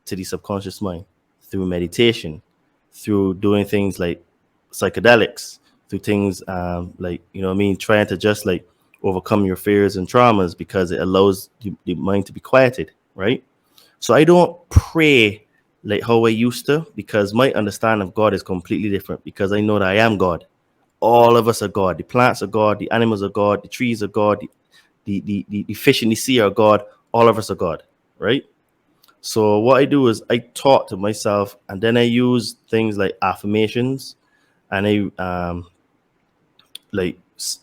to the subconscious mind through meditation, through doing things like psychedelics, through things like, you know what I mean, trying to just like overcome your fears and traumas, because it allows the mind to be quieted, right? So I don't pray like how I used to, because my understanding of God is completely different, because I know that I am God. All of us are God. The plants are God, the animals are God, the trees are God, the fish in the sea are God. All of us are God, right? So what I do is I talk to myself, and then I use things like affirmations, and I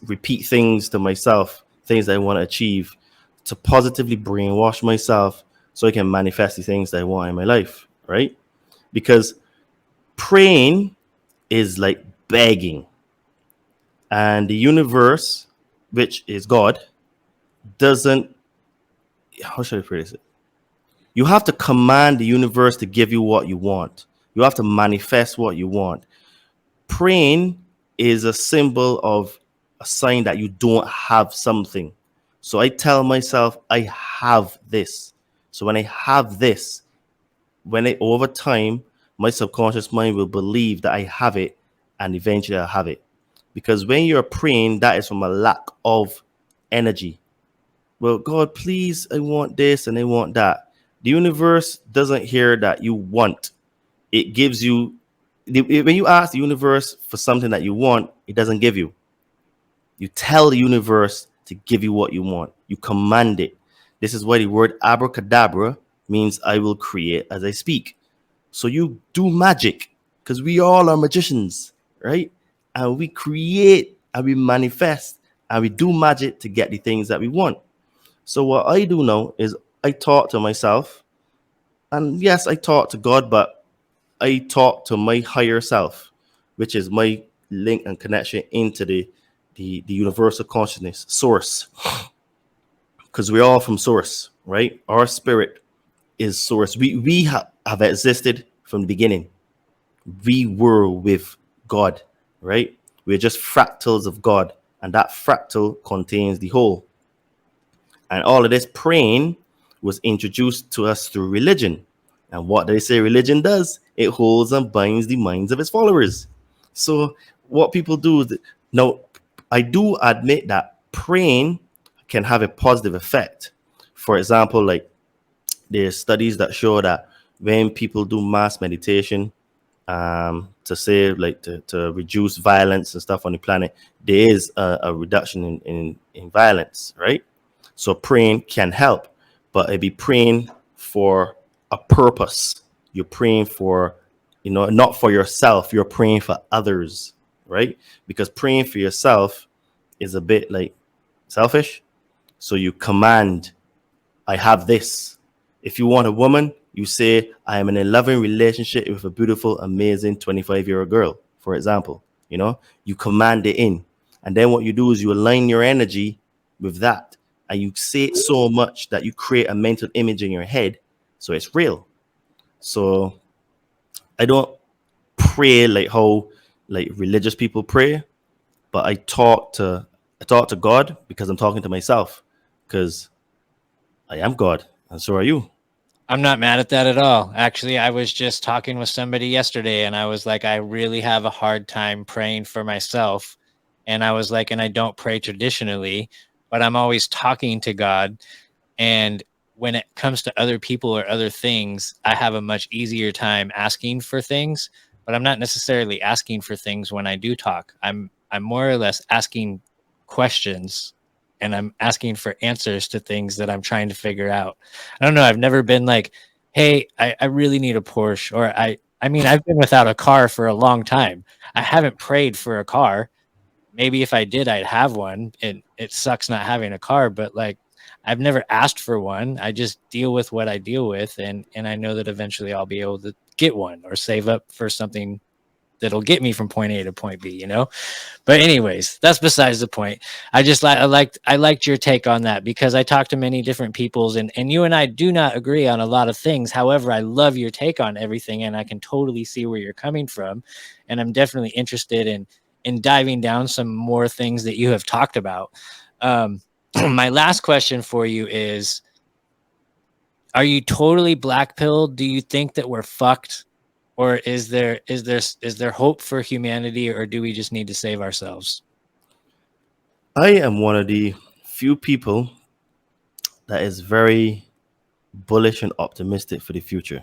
repeat things to myself, things that I want to achieve, to positively brainwash myself so I can manifest the things that I want in my life, right? Because praying is like begging, and the universe, which is God, doesn't, how should I phrase it? You have to command the universe to give you what you want. You have to manifest what you want. Praying is a symbol of a sign that you don't have something. So I tell myself, I have this. So when I have this, over time, my subconscious mind will believe that I have it, and eventually I'll have it. Because when you're praying, that is from a lack of energy. Well, God, please, I want this and I want that. The universe doesn't hear that you want. It gives you, when you ask the universe for something that you want, it doesn't give you. You tell the universe to give you what you want. You command it. This is why the word abracadabra means I will create as I speak. So you do magic, because we all are magicians, right? And we create and we manifest and we do magic to get the things that we want. So what I do now is I talk to myself, and yes, I talk to God, but I talk to my higher self, which is my link and connection into the universal consciousness source, because we're all from source, right? Our spirit is source. We have existed from the beginning. We were with God, right? We're just fractals of God, and that fractal contains the whole. And all of this praying was introduced to us through religion. And what they say religion does, it holds and binds the minds of its followers. So what people do is, now, I do admit that praying can have a positive effect. For example, like there's studies that show that when people do mass meditation, to say like to reduce violence and stuff on the planet, there is a reduction in violence, right? So praying can help, but it be praying for a purpose. You're praying for, not for yourself. You're praying for others, right? Because praying for yourself is a bit like selfish. So you command, I have this. If you want a woman, you say, I am in a loving relationship with a beautiful, amazing 25-year-old girl, for example. You command it in. And then what you do is you align your energy with that. And you say it so much that you create a mental image in your head. So it's real. So I don't pray like how like religious people pray, but I talk to God, because I'm talking to myself, because I am God and so are you. I'm not mad at that at all. Actually, I was just talking with somebody yesterday and I was like, I really have a hard time praying for myself. And I was like, and I don't pray traditionally, but I'm always talking to God. And when it comes to other people or other things, I have a much easier time asking for things, but I'm not necessarily asking for things when I do talk. I'm more or less asking questions, and I'm asking for answers to things that I'm trying to figure out. I don't know. I've never been like, hey, I really need a Porsche, or I mean, I've been without a car for a long time. I haven't prayed for a car. Maybe if I did, I'd have one. And it sucks not having a car, but like I've never asked for one. I just deal with what I deal with, and I know that eventually I'll be able to get one or save up for something that'll get me from point A to point B, you know? But anyways, that's besides the point. I liked your take on that, because I talked to many different peoples, and you and I do not agree on a lot of things. However, I love your take on everything, and I can totally see where you're coming from. And I'm definitely interested in diving down some more things that you have talked about. My last question for you is, are you totally black pilled? Do you think that we're fucked? Or is there hope for humanity, or do we just need to save ourselves? I am one of the few people that is very bullish and optimistic for the future.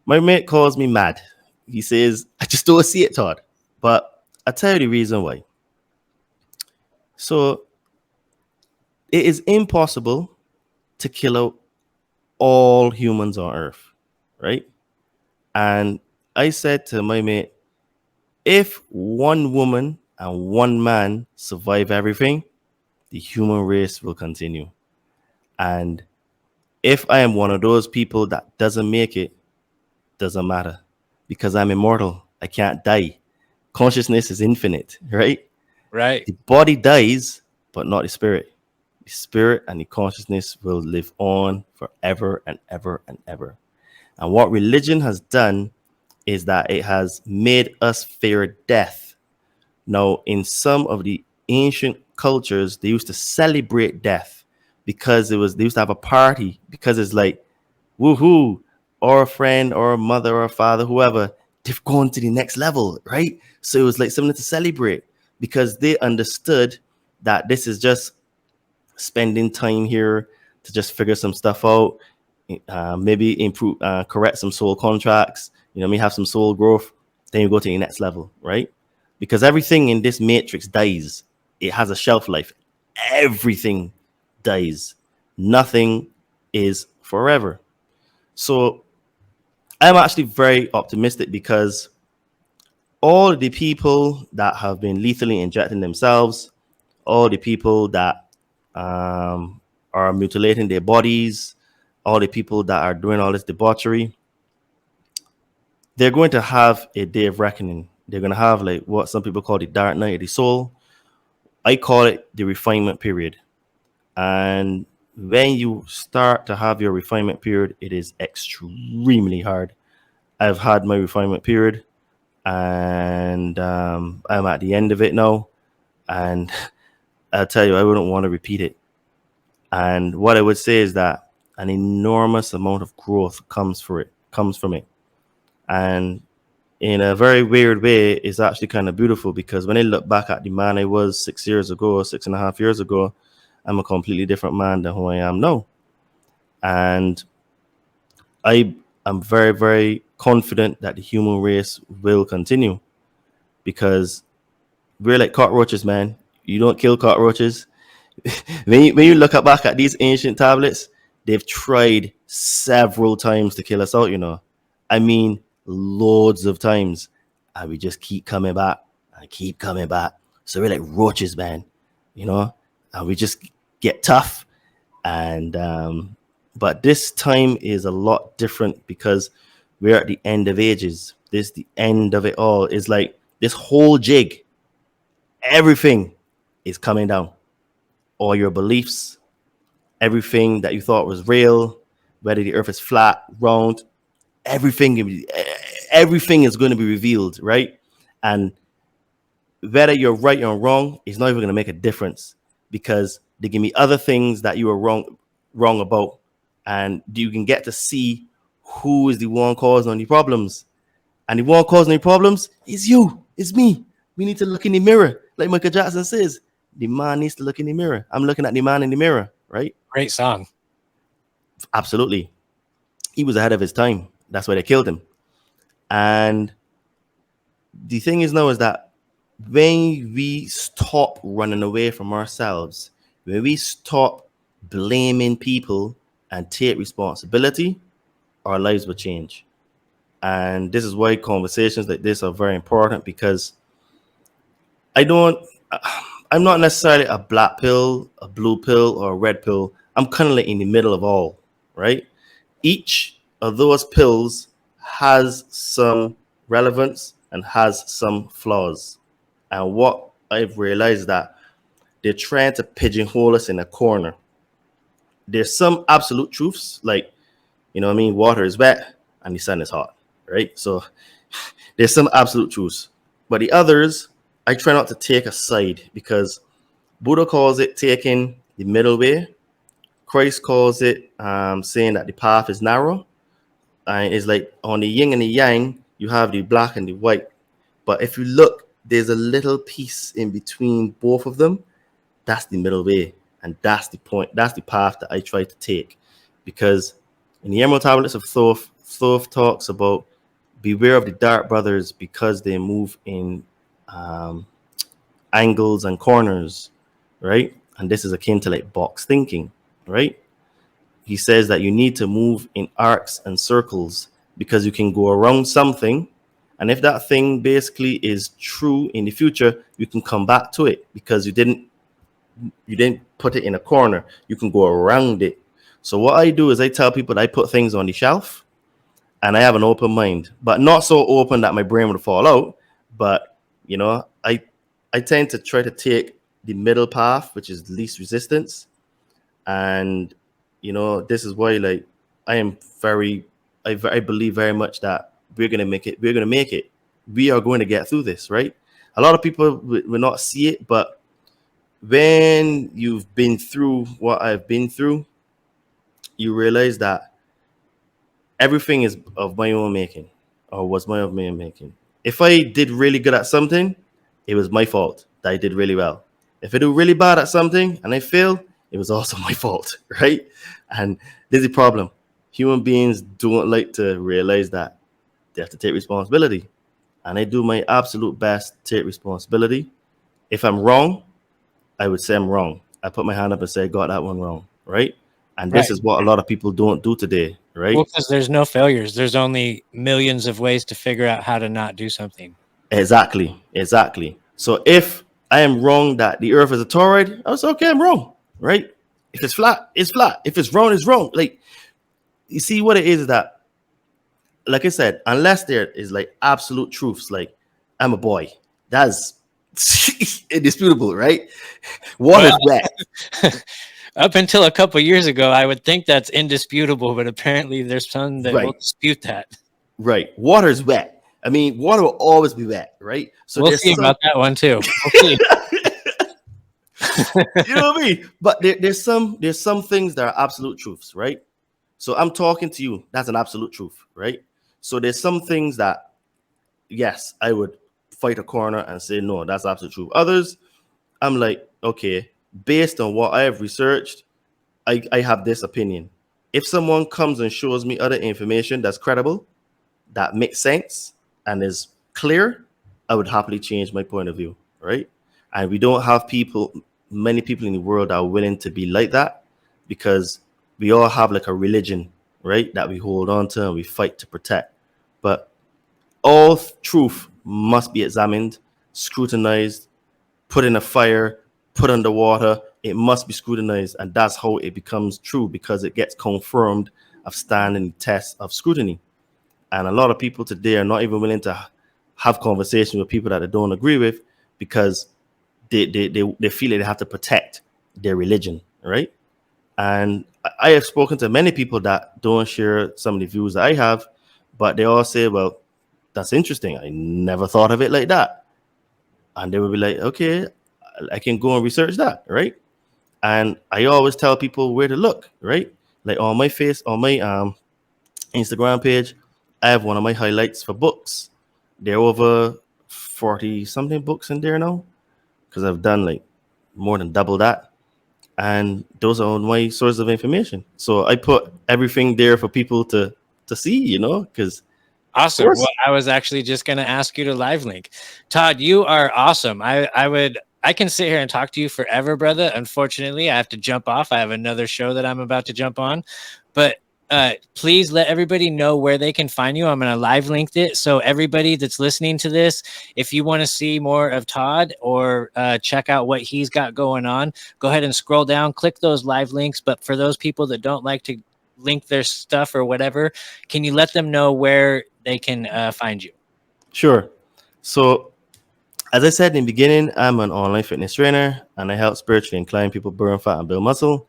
My mate calls me mad. He says, I just don't see it, Todd. But I'll tell you the reason why. So it is impossible to kill out all humans on Earth, right? And I said to my mate, if one woman and one man survive everything, the human race will continue. And if I am one of those people that doesn't make it, doesn't matter because I'm immortal. I can't die. Consciousness is infinite, right? Right. The body dies, but not the spirit. The spirit and the consciousness will live on forever and ever and ever. And what religion has done is that it has made us fear death. Now, in some of the ancient cultures, they used to celebrate death because they used to have a party because it's like, woohoo, or a friend or a mother or a father, whoever, they've gone to the next level, right? So it was like something to celebrate because they understood that this is just spending time here to just figure some stuff out, maybe improve, correct some soul contracts, maybe have some soul growth. Then you go to the next level, right? Because everything in this matrix dies. It has a shelf life. Everything dies. Nothing is forever. So I'm actually very optimistic because all the people that have been lethally injecting themselves, all the people that are mutilating their bodies, all the people that are doing all this debauchery, they're going to have a day of reckoning. They're going to have like what some people call the dark night of the soul. I call it the refinement period. And when you start to have your refinement period, it is extremely hard. I've had my refinement period and I'm at the end of it now. And I'll tell you, I wouldn't want to repeat it. And what I would say is that an enormous amount of growth comes from it. And in a very weird way, it's actually kind of beautiful because when I look back at the man I was 6 years ago, 6.5 years ago, I'm a completely different man than who I am now. And I am very, very confident that the human race will continue because we're like cockroaches, man. You don't kill cockroaches. when you look back at these ancient tablets, they've tried several times to kill us out, I mean, loads of times. And we just keep coming back and keep coming back. So we're like roaches, man, and we just get tough. And but this time is a lot different because we're at the end of ages. This the end of it all. Is like this whole jig, everything is coming down. All your beliefs, everything that you thought was real, whether the earth is flat, round, everything is going to be revealed, right? And whether you're right or wrong is not even going to make a difference because they give me other things that you were wrong about, and you can get to see who is the one causing any problems. And the one causing any problems is you, it's me. We need to look in the mirror, like Michael Jackson says. The man needs to look in the mirror. I'm looking at the man in the mirror, right? Great song. Absolutely. He was ahead of his time. That's why they killed him. And the thing is now is that when we stop running away from ourselves, when we stop blaming people and take responsibility, our lives will change. And this is why conversations like this are very important because I'm not necessarily a black pill, a blue pill, or a red pill. I'm kind of like in the middle of all, right? Each of those pills has some relevance and has some flaws. And what I've realized is that they're trying to pigeonhole us in a corner. There's some absolute truths, like, water is wet and the sun is hot, right? So there's some absolute truths. But the others, I try not to take a side because Buddha calls it taking the middle way. Christ calls it saying that the path is narrow. And it's like on the yin and the yang, you have the black and the white. But if you look, there's a little piece in between both of them. That's the middle way. And that's the point. That's the path that I try to take. Because in the Emerald Tablets of Thoth, Thoth talks about beware of the dark brothers because they move in angles and corners, right? And this is akin to like box thinking, right? He says that you need to move in arcs and circles because you can go around something. And if that thing basically is true in the future, you can come back to it because you didn't put it in a corner. You can go around it. So what I do is I tell people that I put things on the shelf and I have an open mind, but not so open that my brain would fall out. But you know, I tend to try to take the middle path, which is least resistance. And you know, this is why like I believe very much that we're gonna make it. We're gonna make it. We are going to get through this, right? A lot of people will not see it, but when you've been through what I've been through, you realize that everything is of my own making, or was my own making. If I did really good at something, it was my fault that I did really well. If I do really bad at something and I fail, it was also my fault, right? And there's a problem. Human beings don't like to realize that they have to take responsibility. And I do my absolute best to take responsibility. If I'm wrong, I would say I'm wrong. I put my hand up and say I got that one wrong, right? And this is what a lot of people don't do today, right? Well, because there's no failures. There's only millions of ways to figure out how to not do something. Exactly. So if I am wrong that the earth is a toroid, I was okay, I'm wrong, right? If it's flat, it's flat. If it's round, it's round. Like, you see what it is that, like I said, unless there is like absolute truths, like I'm a boy, that's indisputable, right? Water's wet. Up until a couple years ago, I would think that's indisputable, but apparently there's some that will dispute that. Right. Water's wet. I mean, water will always be wet, right? So we'll see about that one too. You know what I mean? But there's some things that are absolute truths, right? So I'm talking to you. That's an absolute truth, right? So there's some things that, yes, I would fight a corner and say, no, that's absolute truth. Others, I'm like, okay, based on what I have researched, I have this opinion. If someone comes and shows me other information that's credible, that makes sense and is clear, I would happily change my point of view, right? And we don't have many people in the world that are willing to be like that, because we all have like a religion, right, that we hold on to and we fight to protect. But all truth must be examined, scrutinized, put in a fire, put underwater. It must be scrutinized, and that's how it becomes true, because it gets confirmed of standing the test of scrutiny. And a lot of people today are not even willing to have conversations with people that they don't agree with, because they feel like they have to protect their religion, right? And I have spoken to many people that don't share some of the views that I have, but they all say, well, that's interesting. I never thought of it like that. And they will be like, okay, I can go and research that, right? And I always tell people where to look, right? Like on my Instagram page, I have one of my highlights for books. There are over 40 something books in there now, because I've done like more than double that. And those are my sources of information. So I put everything there for people to see, you know, because awesome. Well, I was actually just going to ask you to live link. Todd, you are awesome. I can sit here and talk to you forever, brother. Unfortunately, I have to jump off. I have another show that I'm about to jump on. But please let everybody know where they can find you. I'm going to live link it. So everybody that's listening to this, if you want to see more of Todd or check out what he's got going on, go ahead and scroll down, click those live links. But for those people that don't like to link their stuff or whatever, can you let them know where they can find you? Sure. So as I said in the beginning, I'm an online fitness trainer, and I help spiritually inclined people burn fat and build muscle.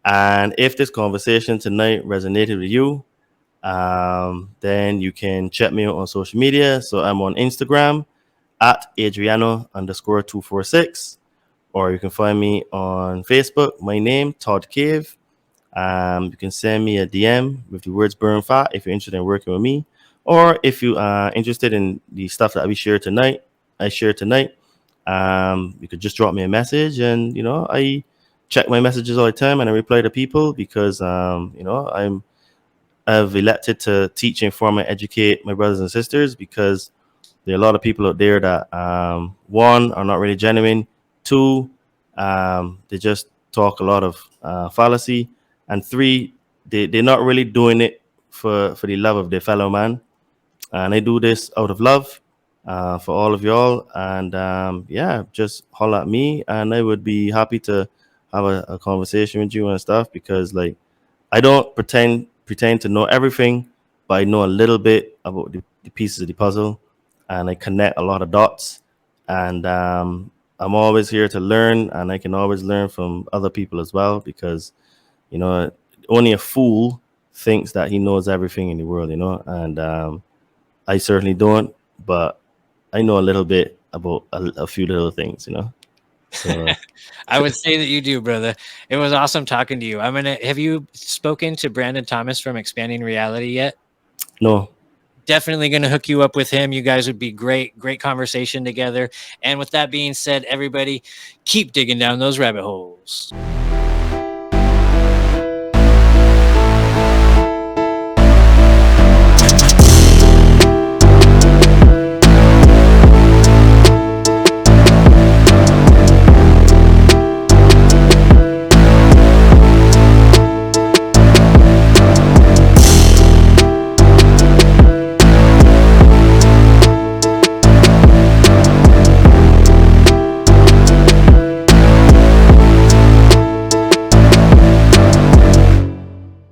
And if this conversation tonight resonated with you, then you can check me out on social media. So I'm on Instagram at Adriano_246, or you can find me on Facebook. My name, Todd Cave. You can send me a DM with the words burn fat if you're interested in working with me, Or if you are interested in the stuff that I share tonight, you could just drop me a message, and I check my messages all the time and I reply to people because I've elected to teach, inform, and educate my brothers and sisters because there are a lot of people out there that one are not really genuine, two they just talk a lot of fallacy, and three they're not really doing it for the love of their fellow man. And I do this out of love for all of y'all. And yeah, just holler at me, and I would be happy to have a conversation with you and stuff because, like, I don't pretend to know everything, but I know a little bit about the pieces of the puzzle, and I connect a lot of dots. And I'm always here to learn, and I can always learn from other people as well because you know only a fool thinks that he knows everything in the world, and I certainly don't, but I know a little bit about a few little things. So I would say that you do, brother. It was awesome talking to you. Have you spoken to Brandon Thomas from Expanding Reality yet? no. Definitely going to hook you up with him. You guys would be great conversation together. And with that being said, everybody keep digging down those rabbit holes.